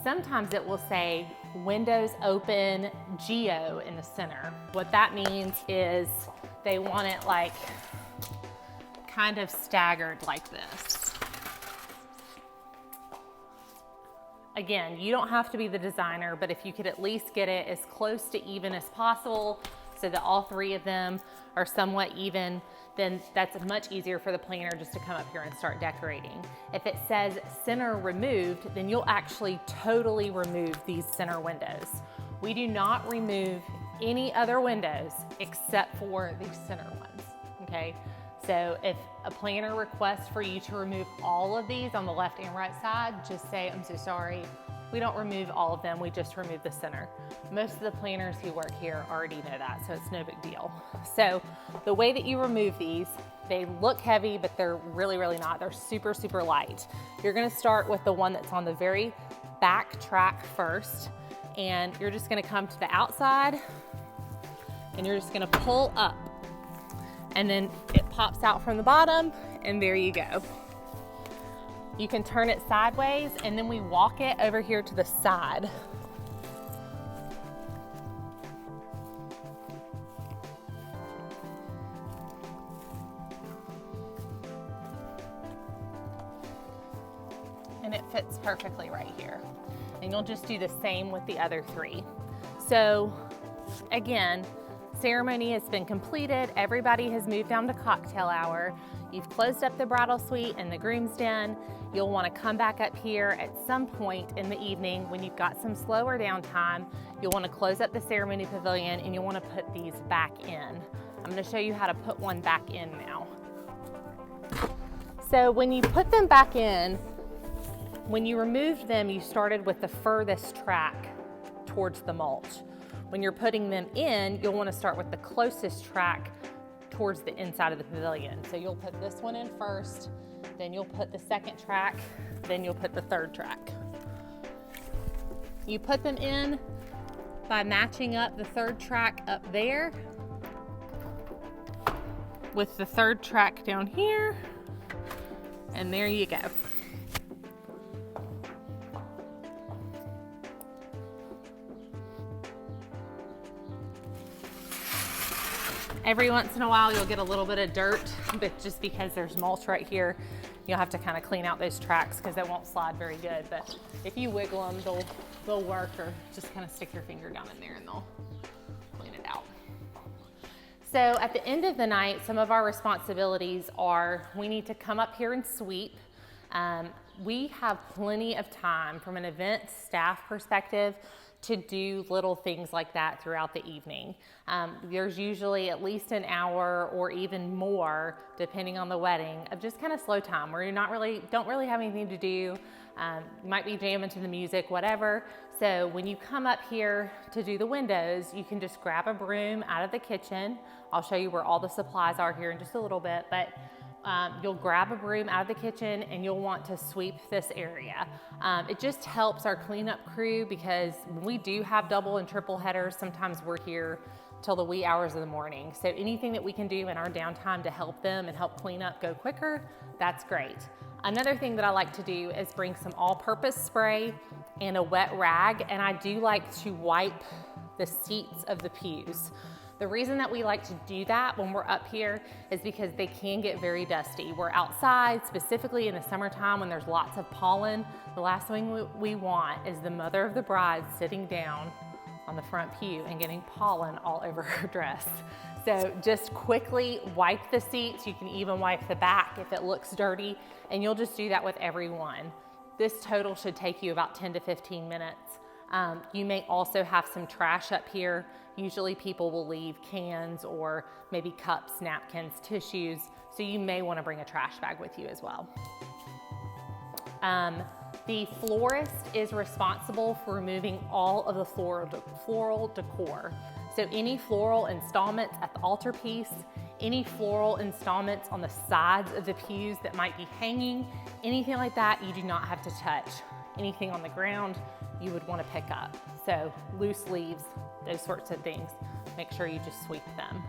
Sometimes it will say windows open, geo in the center. What that means is they want it like kind of staggered like this. Again, you don't have to be the designer, but if you could at least get it as close to even as possible so that all three of them are somewhat even, then that's much easier for the planner just to come up here and start decorating. If it says center removed, then you'll actually totally remove these center windows. We do not remove any other windows except for these center ones, okay? So if a planner requests for you to remove all of these on the left and right side, just say, I'm so sorry. We don't remove all of them, we just remove the center. Most of the planners who work here already know that, so it's no big deal. So the way that you remove these, they look heavy, but they're really, really not. They're super, super light. You're gonna start with the one that's on the very back track first, and you're just gonna come to the outside, and you're just gonna pull up. And then it pops out from the bottom, and there you go. You can turn it sideways, and then we walk it over here to the side. And it fits perfectly right here. And you'll just do the same with the other three. So again, ceremony has been completed. Everybody has moved down to cocktail hour. You've closed up the bridal suite and the groom's den. You'll want to come back up here at some point in the evening when you've got some slower downtime. You'll want to close up the ceremony pavilion and you'll want to put these back in. I'm going to show you how to put one back in now. So when you put them back in, when you removed them, you started with the furthest track towards the mulch. When you're putting them in, you'll want to start with the closest track towards the inside of the pavilion. So you'll put this one in first, then you'll put the second track, then you'll put the third track. You put them in by matching up the third track up there with the third track down here, and there you go. Every once in a while, you'll get a little bit of dirt, but just because there's mulch right here, you'll have to kind of clean out those tracks because they won't slide very good. But if you wiggle them, they'll work, or just kind of stick your finger down in there and they'll clean it out. So at the end of the night, some of our responsibilities are we need to come up here and sweep. We have plenty of time from an event staff perspective to do little things like that throughout the evening. There's usually at least an hour or even more, depending on the wedding, of just kind of slow time where you don't really have anything to do. You might be jamming to the music, whatever. So when you come up here to do the windows, you can just grab a broom out of the kitchen. I'll show you where all the supplies are here in just a little bit, but you'll grab a broom out of the kitchen and you'll want to sweep this area. It just helps our cleanup crew because when we do have double and triple headers, sometimes we're here till the wee hours of the morning. So anything that we can do in our downtime to help them and help clean up go quicker, that's great. Another thing that I like to do is bring some all-purpose spray and a wet rag, and I do like to wipe the seats of the pews. The reason that we like to do that when we're up here is because they can get very dusty. We're outside, specifically in the summertime when there's lots of pollen. The last thing we want is the mother of the bride sitting down on the front pew and getting pollen all over her dress. So just quickly wipe the seats. You can even wipe the back if it looks dirty, and you'll just do that with every one. This total should take you about 10 to 15 minutes. You may also have some trash up here. Usually people will leave cans or maybe cups, napkins, tissues, so you may want to bring a trash bag with you as well. The florist is responsible for removing all of the floral decor. So any floral installments at the altarpiece, any floral installments on the sides of the pews that might be hanging, anything like that you do not have to touch. Anything on the ground you would want to pick up. So loose leaves, those sorts of things, make sure you just sweep them.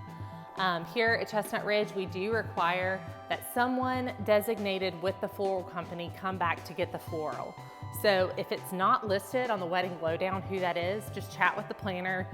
Here at Chestnut Ridge, we do require that someone designated with the floral company come back to get the floral. So if it's not listed on the wedding lowdown who that is, just chat with the planner.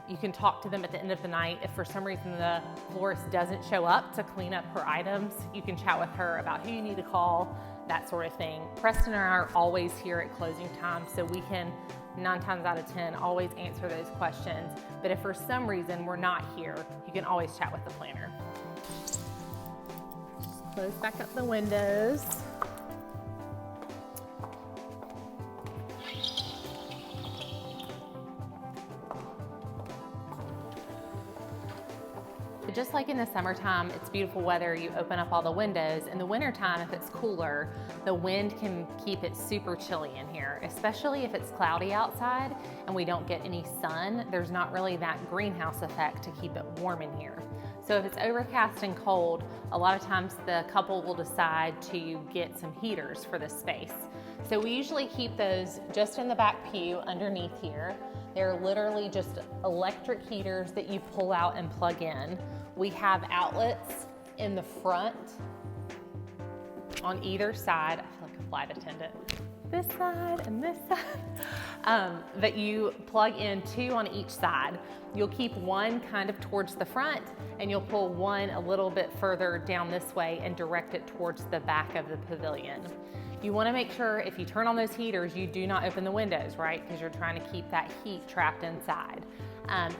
You can talk to them at the end of the night. If for some reason the florist doesn't show up to clean up her items, you can chat with her about who you need to call, that sort of thing. Preston and I are always here at closing time, so we can 9 times out of 10 always answer those questions. But if for some reason we're not here, you can always chat with the planner. Just close back up the windows. Just like in the summertime, it's beautiful weather, you open up all the windows. In the wintertime, if it's cooler, the wind can keep it super chilly in here, especially if it's cloudy outside and we don't get any sun. There's not really that greenhouse effect to keep it warm in here. So if it's overcast and cold, a lot of times the couple will decide to get some heaters for this space. So we usually keep those just in the back pew underneath here. They're literally just electric heaters that you pull out and plug in. We have outlets in the front on either side. I feel like a flight attendant. This side and this side. That you plug in 2 on each side. You'll keep one kind of towards the front and you'll pull one a little bit further down this way and direct it towards the back of the pavilion. You want to make sure if you turn on those heaters, you do not open the windows, right? Because you're trying to keep that heat trapped inside.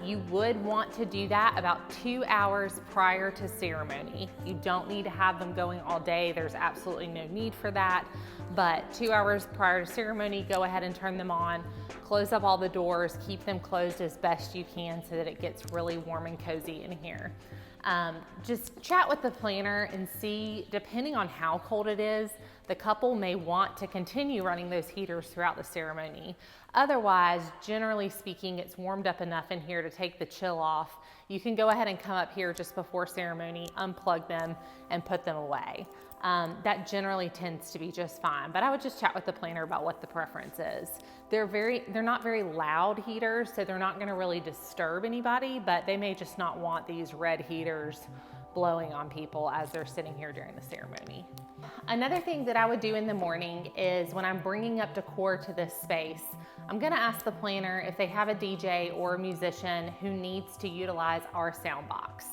You would want to do that about 2 hours prior to ceremony. You don't need to have them going all day. There's absolutely no need for that. But 2 hours prior to ceremony, go ahead and turn them on. Close up all the doors, keep them closed as best you can so that it gets really warm and cozy in here. Just chat with the planner and see, depending on how cold it is, the couple may want to continue running those heaters throughout the ceremony. Otherwise, generally speaking, it's warmed up enough in here to take the chill off. You can go ahead and come up here just before ceremony, unplug them, and put them away. That generally tends to be just fine, but I would just chat with the planner about what the preference is. They're not very loud heaters, so they're not gonna really disturb anybody, but they may just not want these red heaters blowing on people as they're sitting here during the ceremony. Another thing that I would do in the morning is when I'm bringing up decor to this space, I'm gonna ask the planner if they have a DJ or a musician who needs to utilize our sound box.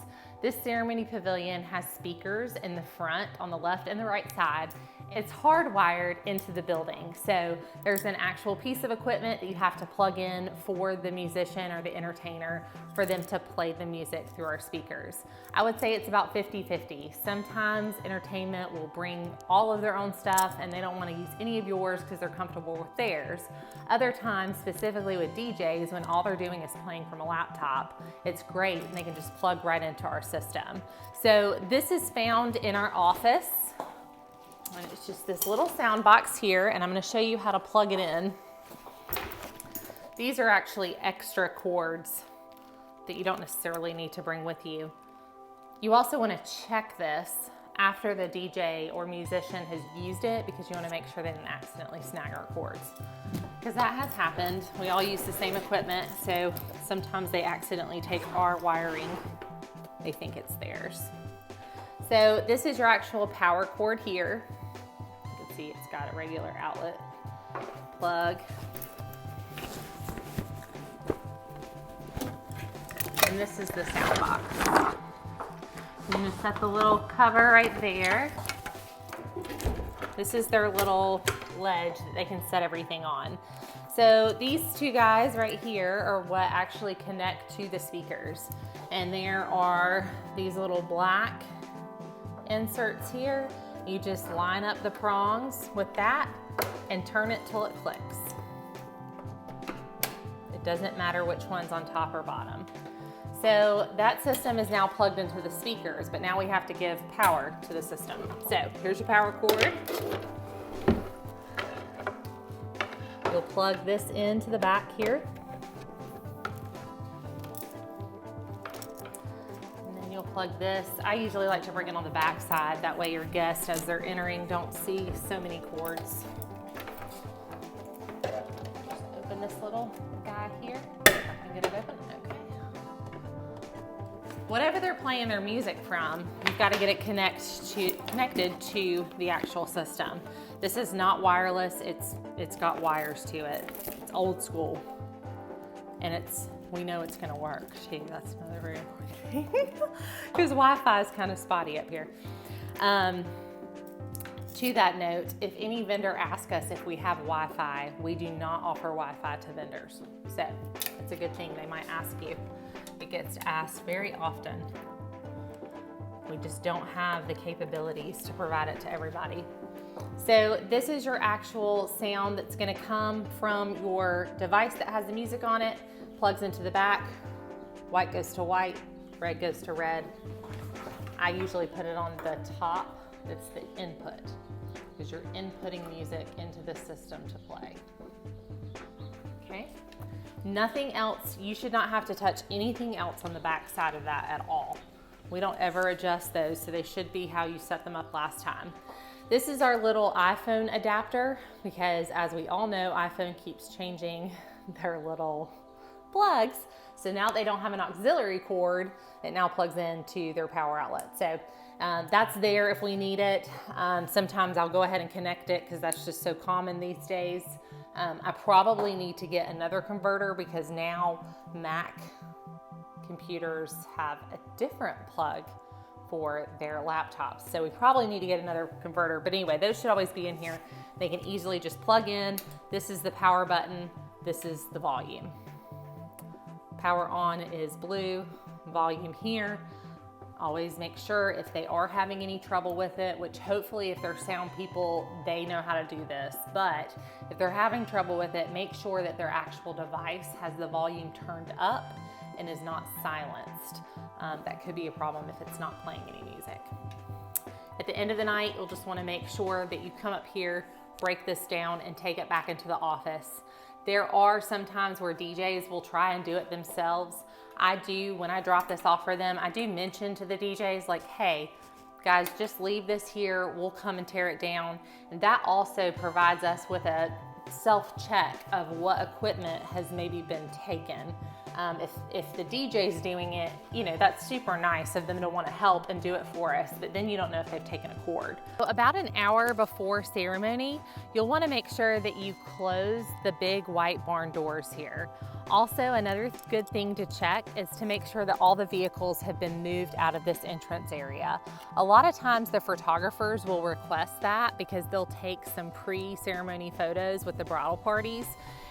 This ceremony pavilion has speakers in the front on the left and the right side. It's hardwired into the building. So there's an actual piece of equipment that you have to plug in for the musician or the entertainer for them to play the music through our speakers. I would say it's about 50-50. Sometimes entertainment will bring all of their own stuff and they don't want to use any of yours because they're comfortable with theirs. Other times, specifically with DJs, when all they're doing is playing from a laptop, it's great and they can just plug right into our system. So this is found in our office. And it's just this little sound box here, and I'm going to show you how to plug it in. These are actually extra cords that you don't necessarily need to bring with you. You also want to check this after the DJ or musician has used it because you want to make sure they didn't accidentally snag our cords. Because that has happened. We all use the same equipment, so sometimes they accidentally take our wiring. They think it's theirs. So this is your actual power cord here. You can see it's got a regular outlet plug. And this is the sound box. I'm gonna set the little cover right there. This is their little ledge that they can set everything on. So these 2 guys right here are what actually connect to the speakers. And there are these little black inserts here. You just line up the prongs with that and turn it till it clicks. It doesn't matter which one's on top or bottom. So that system is now plugged into the speakers, but now we have to give power to the system. So here's your power cord. You'll plug this into the back here. Plug this. I usually like to bring it on the back side. That way your guests, as they're entering, don't see so many cords. Just open this little guy here. If I can get it open. Okay. Whatever they're playing their music from, you've got to get it connected to the actual system. This is not wireless. It's got wires to it. It's old school. And it's we know it's gonna work too. That's another very important thing because Wi-Fi is kind of spotty up here. To that note, if any vendor asks us if we have Wi-Fi, we do not offer Wi-Fi to vendors. So it's a good thing they might ask you. It gets asked very often. We just don't have the capabilities to provide it to everybody. So this is your actual sound that's gonna come from your device that has the music on it, plugs into the back, white goes to white, red goes to red. I usually put it on the top, it's the input, because you're inputting music into the system to play. Okay? Nothing else, you should not have to touch anything else on the back side of that at all. We don't ever adjust those, so they should be how you set them up last time. This is our little iPhone adapter, because as we all know, iPhone keeps changing their little plugs. So now they don't have an auxiliary cord, it now plugs into their power outlet. So that's there if we need it. Sometimes I'll go ahead and connect it because that's just so common these days. I probably need to get another converter because now Mac computers have a different plug for their laptops. So we probably need to get another converter. But anyway, those should always be in here. They can easily just plug in. This is the power button. This is the volume. Power on is blue, volume here. Always make sure if they are having any trouble with it, which hopefully if they're sound people, they know how to do this. But if they're having trouble with it, make sure that their actual device has the volume turned up and is not silenced. That could be a problem if it's not playing any music. At the end of the night, you'll just want to make sure that you come up here, break this down, and take it back into the office. There are some times where DJs will try and do it themselves. I do, when I drop this off for them, I do mention to the DJs like, hey, guys, just leave this here. We'll come and tear it down. And that also provides us with a self-check of what equipment has maybe been taken. If the DJ's doing it, you know, that's super nice of them to want to help and do it for us, but then you don't know if they've taken a cord. So about an hour before ceremony, you'll want to make sure that you close the big white barn doors here. Also, another good thing to check is to make sure that all the vehicles have been moved out of this entrance area. A lot of times the photographers will request that because they'll take some pre-ceremony photos with the bridal parties.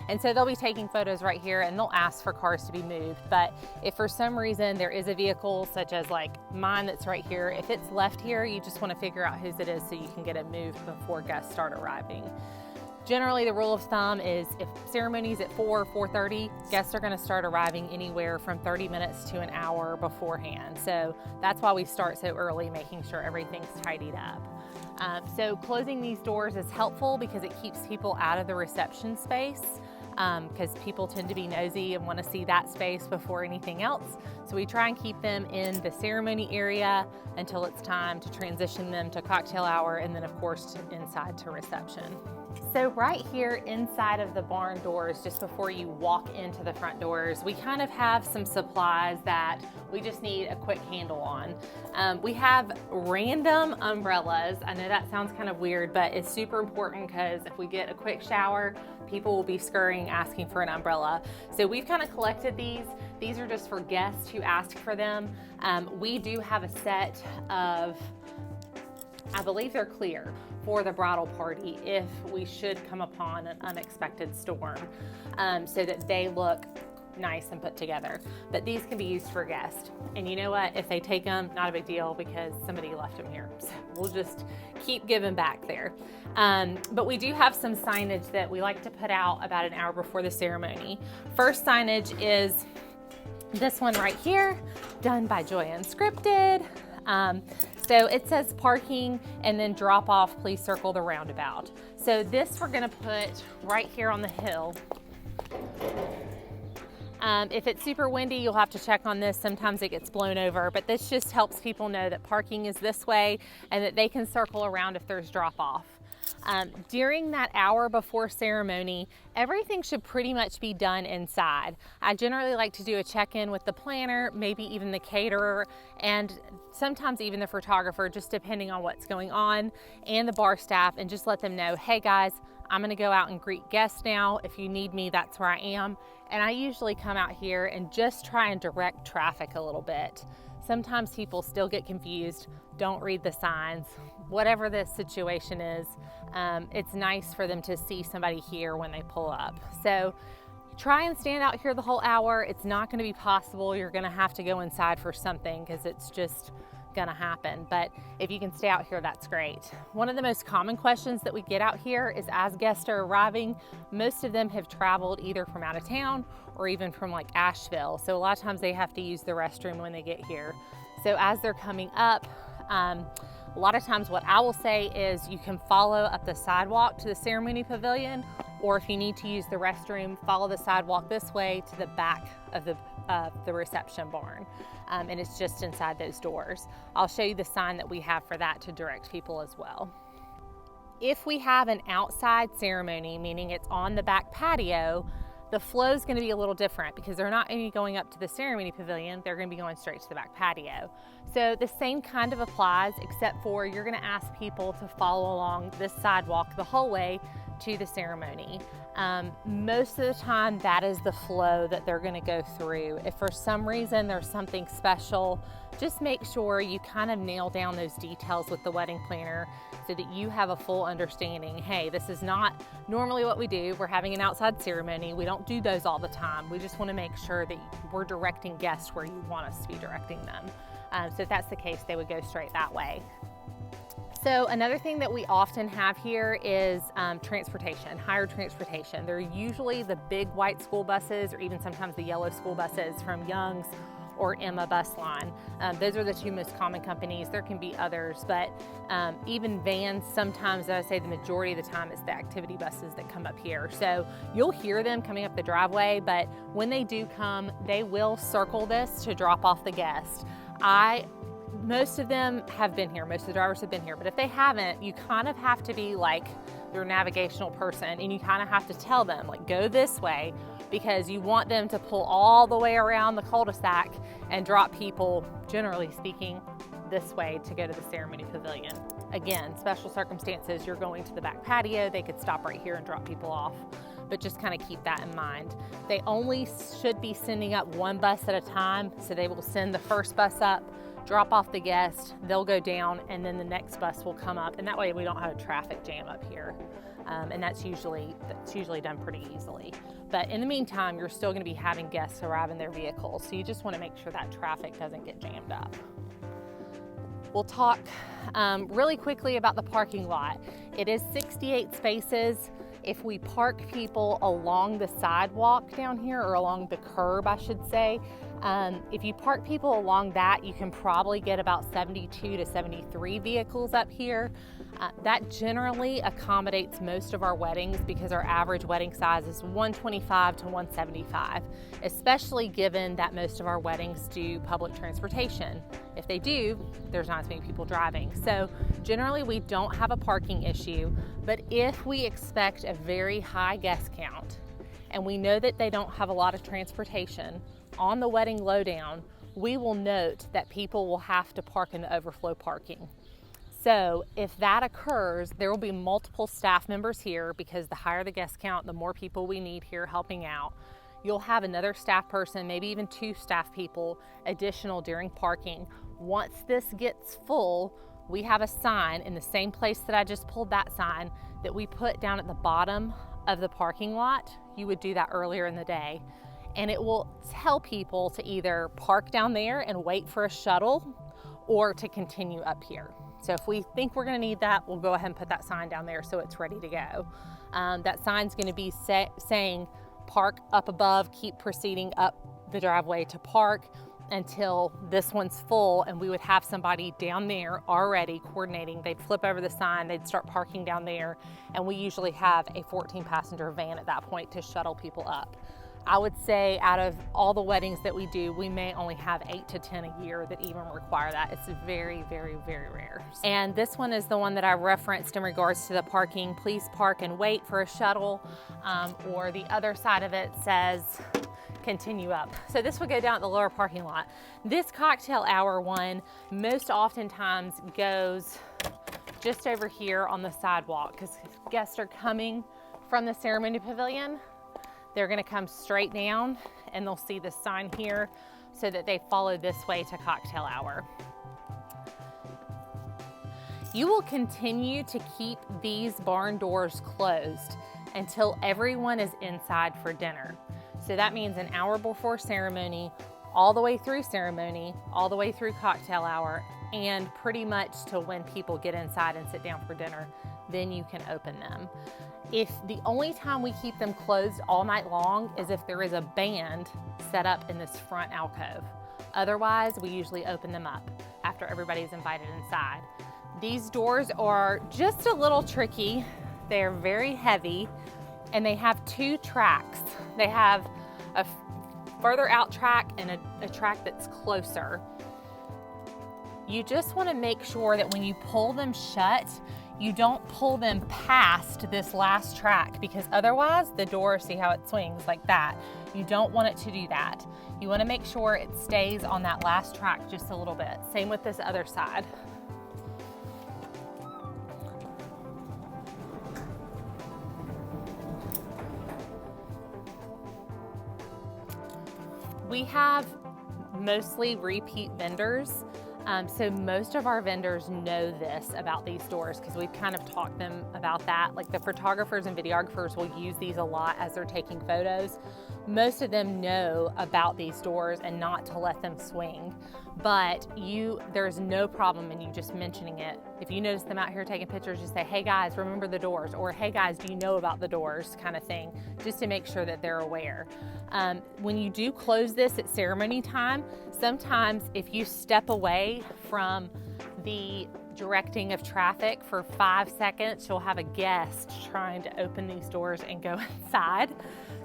And so they'll be taking photos right here and they'll ask for cars to be moved. But if for some reason there is a vehicle such as like mine that's right here, if it's left here, you just want to figure out whose it is so you can get it moved before guests start arriving. Generally, the rule of thumb is if ceremony's at 4:30, guests are gonna start arriving anywhere from 30 minutes to an hour beforehand. So that's why we start so early, making sure everything's tidied up. So closing these doors is helpful because it keeps people out of the reception space because people tend to be nosy and want to see that space before anything else. So we try and keep them in the ceremony area until it's time to transition them to cocktail hour and then of course inside to reception. So right here inside of the barn doors, just before you walk into the front doors, we kind of have some supplies that we just need a quick handle on. We have random umbrellas. I know that sounds kind of weird, but it's super important because if we get a quick shower, people will be scurrying asking for an umbrella. So we've kind of collected these. These are just for guests who ask for them. We do have a set of, I believe they're clear for the bridal party if we should come upon an unexpected storm, so that they look nice and put together. But these can be used for guests. And you know what? If they take them, not a big deal because somebody left them here. So we'll just keep giving back there. But we do have some signage that we like to put out about an hour before the ceremony. First signage is this one right here, done by Joy Unscripted. So it says parking and then drop off, please circle the roundabout. So this we're gonna put right here on the hill. If it's super windy, you'll have to check on this. Sometimes it gets blown over, but this just helps people know that parking is this way and that they can circle around if there's drop off. During that hour before ceremony, everything should pretty much be done inside. I generally like to do a check-in with the planner, maybe even the caterer, and sometimes even the photographer, just depending on what's going on, and the bar staff, and just let them know, hey guys, I'm gonna go out and greet guests now. If you need me, that's where I am. And I usually come out here and just try and direct traffic a little bit. Sometimes people still get confused, don't read the signs. Whatever the situation is, it's nice for them to see somebody here when they pull up. So try and stand out here the whole hour. It's not gonna be possible. You're gonna have to go inside for something because it's just gonna happen. But if you can stay out here, that's great. One of the most common questions that we get out here is as guests are arriving, most of them have traveled either from out of town or even from like Asheville. So a lot of times they have to use the restroom when they get here. So as they're coming up, a lot of times what I will say is you can follow up the sidewalk to the ceremony pavilion, or if you need to use the restroom, follow the sidewalk this way to the back of the reception barn. And it's just inside those doors. I'll show you the sign that we have for that to direct people as well. If we have an outside ceremony, meaning it's on the back patio, the flow is going to be a little different because they're not only going up to the ceremony pavilion, they're going to be going straight to the back patio. So the same kind of applies, except for you're going to ask people to follow along this sidewalk the whole way to the ceremony. Most of the time that is the flow that they're going to go through. If for some reason there's something special, just make sure you kind of nail down those details with the wedding planner so that you have a full understanding. Hey, this is not normally what we do. We're having an outside ceremony. We don't do those all the time. We just want to make sure that we're directing guests where you want us to be directing them. So if that's the case, they would go straight that way. So another thing that we often have here is transportation, hired transportation. They're usually the big white school buses or even sometimes the yellow school buses from Young's or Emma Bus Line. Those are the two most common companies. There can be others, but even vans, sometimes I would say the majority of the time it's the activity buses that come up here. So you'll hear them coming up the driveway, but when they do come, they will circle this to drop off the guest. Most of them have been here, most of the drivers have been here, but if they haven't, you kind of have to be like their navigational person and you kind of have to tell them, like, go this way, because you want them to pull all the way around the cul-de-sac and drop people, generally speaking, this way to go to the ceremony pavilion. Again, special circumstances, you're going to the back patio, they could stop right here and drop people off, but just kind of keep that in mind. They only should be sending up one bus at a time, so they will send the first bus up, drop off the guest, they'll go down, and then the next bus will come up, and that way we don't have a traffic jam up here. And that's usually done pretty easily. But in the meantime, you're still gonna be having guests arrive in their vehicles, so you just wanna make sure that traffic doesn't get jammed up. We'll talk really quickly about the parking lot. It is 68 spaces. If we park people along the sidewalk down here, or along the curb, I should say, if you park people along that, you can probably get about 72 to 73 vehicles up here. That generally accommodates most of our weddings because our average wedding size is 125 to 175, especially given that most of our weddings do public transportation. If they do, there's not as many people driving. So generally we don't have a parking issue, but if we expect a very high guest count and we know that they don't have a lot of transportation, on the wedding lowdown, we will note that people will have to park in the overflow parking. So if that occurs, there will be multiple staff members here because the higher the guest count, the more people we need here helping out. You'll have another staff person, maybe even 2 staff people additional during parking. Once this gets full, we have a sign in the same place that I just pulled that sign that we put down at the bottom of the parking lot. You would do that earlier in the day. And it will tell people to either park down there and wait for a shuttle or to continue up here. So if we think we're gonna need that, we'll go ahead and put that sign down there so it's ready to go. That sign's gonna be saying park up above, keep proceeding up the driveway to park until this one's full, and we would have somebody down there already coordinating. They'd flip over the sign, they'd start parking down there, and we usually have a 14-passenger van at that point to shuttle people up. I would say out of all the weddings that we do, we may only have 8 to 10 a year that even require that. It's very, very, very rare. And this one is the one that I referenced in regards to the parking. Please park and wait for a shuttle, or the other side of it says continue up. So this would go down at the lower parking lot. This cocktail hour one most oftentimes goes just over here on the sidewalk, because if guests are coming from the ceremony pavilion, they're gonna come straight down and they'll see this sign here so that they follow this way to cocktail hour. You will continue to keep these barn doors closed until everyone is inside for dinner. So that means an hour before ceremony, all the way through ceremony, all the way through cocktail hour, and pretty much till when people get inside and sit down for dinner, then you can open them. If the only time we keep them closed all night long is if there is a band set up in this front alcove. Otherwise, we usually open them up after everybody's invited inside. These doors are just a little tricky. They're very heavy and they have two tracks. They have a further out track and a track that's closer. You just want to make sure that when you pull them shut, you don't pull them past this last track, because otherwise the door, see how it swings like that? You don't want it to do that. You want to make sure it stays on that last track just a little bit. Same with this other side. We have mostly repeat vendors. So most of our vendors know this about these doors, because we've kind of taught them about that. Like the photographers and videographers will use these a lot as they're taking photos. Most of them know about these doors and not to let them swing. But there's no problem in you just mentioning it. If you notice them out here taking pictures, just say, hey guys, remember the doors, or hey guys, do you know about the doors, kind of thing, just to make sure that they're aware. When you do close this at ceremony time, sometimes if you step away from the directing of traffic for 5 seconds, you'll have a guest trying to open these doors and go inside.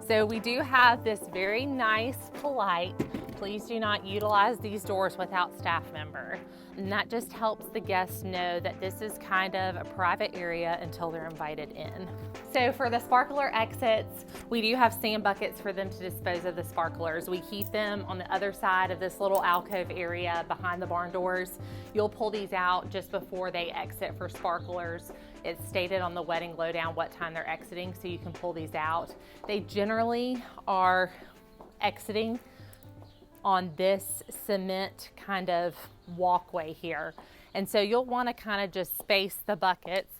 So we do have this very nice, polite, please do not utilize these doors without staff member. And that just helps the guests know that this is kind of a private area until they're invited in. So for the sparkler exits, we do have sand buckets for them to dispose of the sparklers. We keep them on the other side of this little alcove area behind the barn doors. You'll pull these out just before they exit for sparklers. It's stated on the wedding lowdown what time they're exiting, so you can pull these out. They generally are exiting on this cement kind of walkway here. And so you'll want to kind of just space the buckets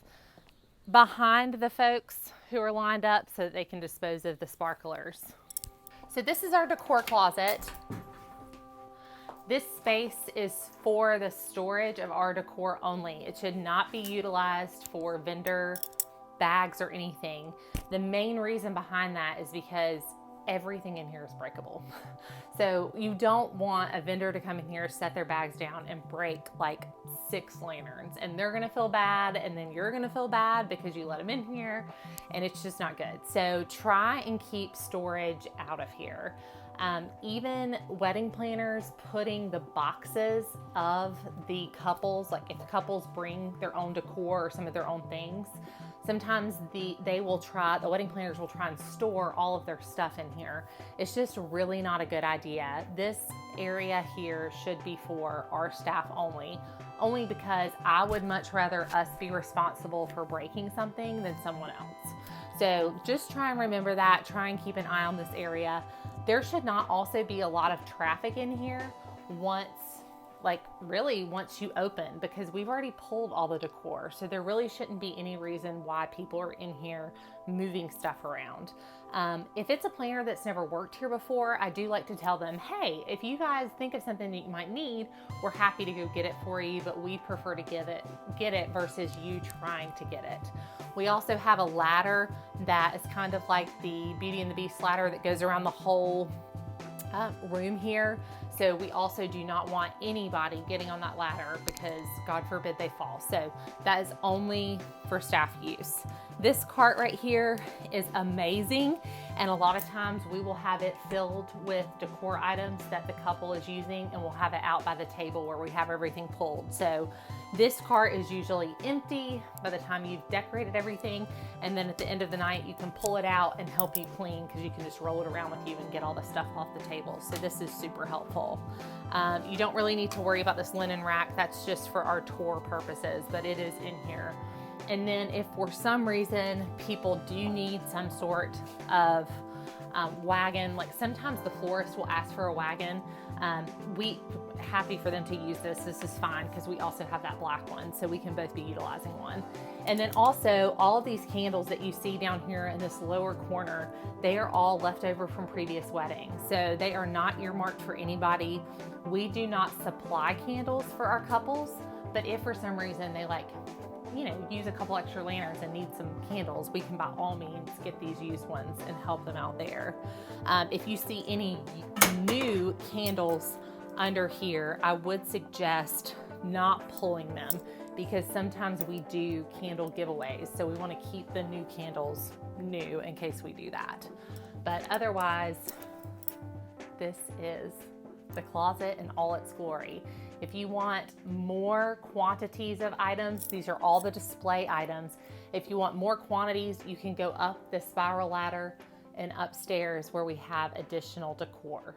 behind the folks who are lined up so that they can dispose of the sparklers. So this is our decor closet. This space is for the storage of our decor only. It should not be utilized for vendor bags or anything. The main reason behind that is because everything in here is breakable. So you don't want a vendor to come in here, set their bags down and break like 6 lanterns, and they're gonna feel bad, and then you're gonna feel bad because you let them in here, and it's just not good. So try and keep storage out of here. Even wedding planners putting the boxes of the couples, like if couples bring their own decor or some of their own things, sometimes the wedding planners will try and store all of their stuff in here. It's just really not a good idea. This area here should be for our staff only because I would much rather us be responsible for breaking something than someone else. So just try and remember that, try and keep an eye on this area. There should not also be a lot of traffic in here once you open, because we've already pulled all the decor. So there really shouldn't be any reason why people are in here moving stuff around. If it's a planner that's never worked here before, I do like to tell them, hey, if you guys think of something that you might need, we're happy to go get it for you, but we prefer to get it versus you trying to get it. We also have a ladder that is kind of like the Beauty and the Beast ladder that goes around the whole room here. So we also do not want anybody getting on that ladder because God forbid they fall. So that is only for staff use. This cart right here is amazing. And a lot of times we will have it filled with decor items that the couple is using, and we'll have it out by the table where we have everything pulled. So This cart is usually empty by the time you've decorated everything, and then at the end of the night you can pull it out and help you clean, because you can just roll it around with you and get all the stuff off the table. So this is super helpful. You don't really need to worry about this linen rack. That's just for our tour purposes, but it is in here. And then if for some reason people do need some sort of wagon, like sometimes the florist will ask for a wagon, we happy for them to use this. This is fine because we also have that black one, so we can both be utilizing one. And then also all of these candles that you see down here in this lower corner, they are all left over from previous weddings, so they are not earmarked for anybody. We do not supply candles for our couples, but if for some reason they use a couple extra lanterns and need some candles, we can by all means get these used ones and help them out there. If you see any new candles under here, I would suggest not pulling them, because sometimes we do candle giveaways, so we want to keep the new candles new in case we do that. But otherwise, this is the closet in all its glory. If you want more quantities of items, these are all the display items. If you want more quantities, you can go up the spiral ladder and upstairs where we have additional decor.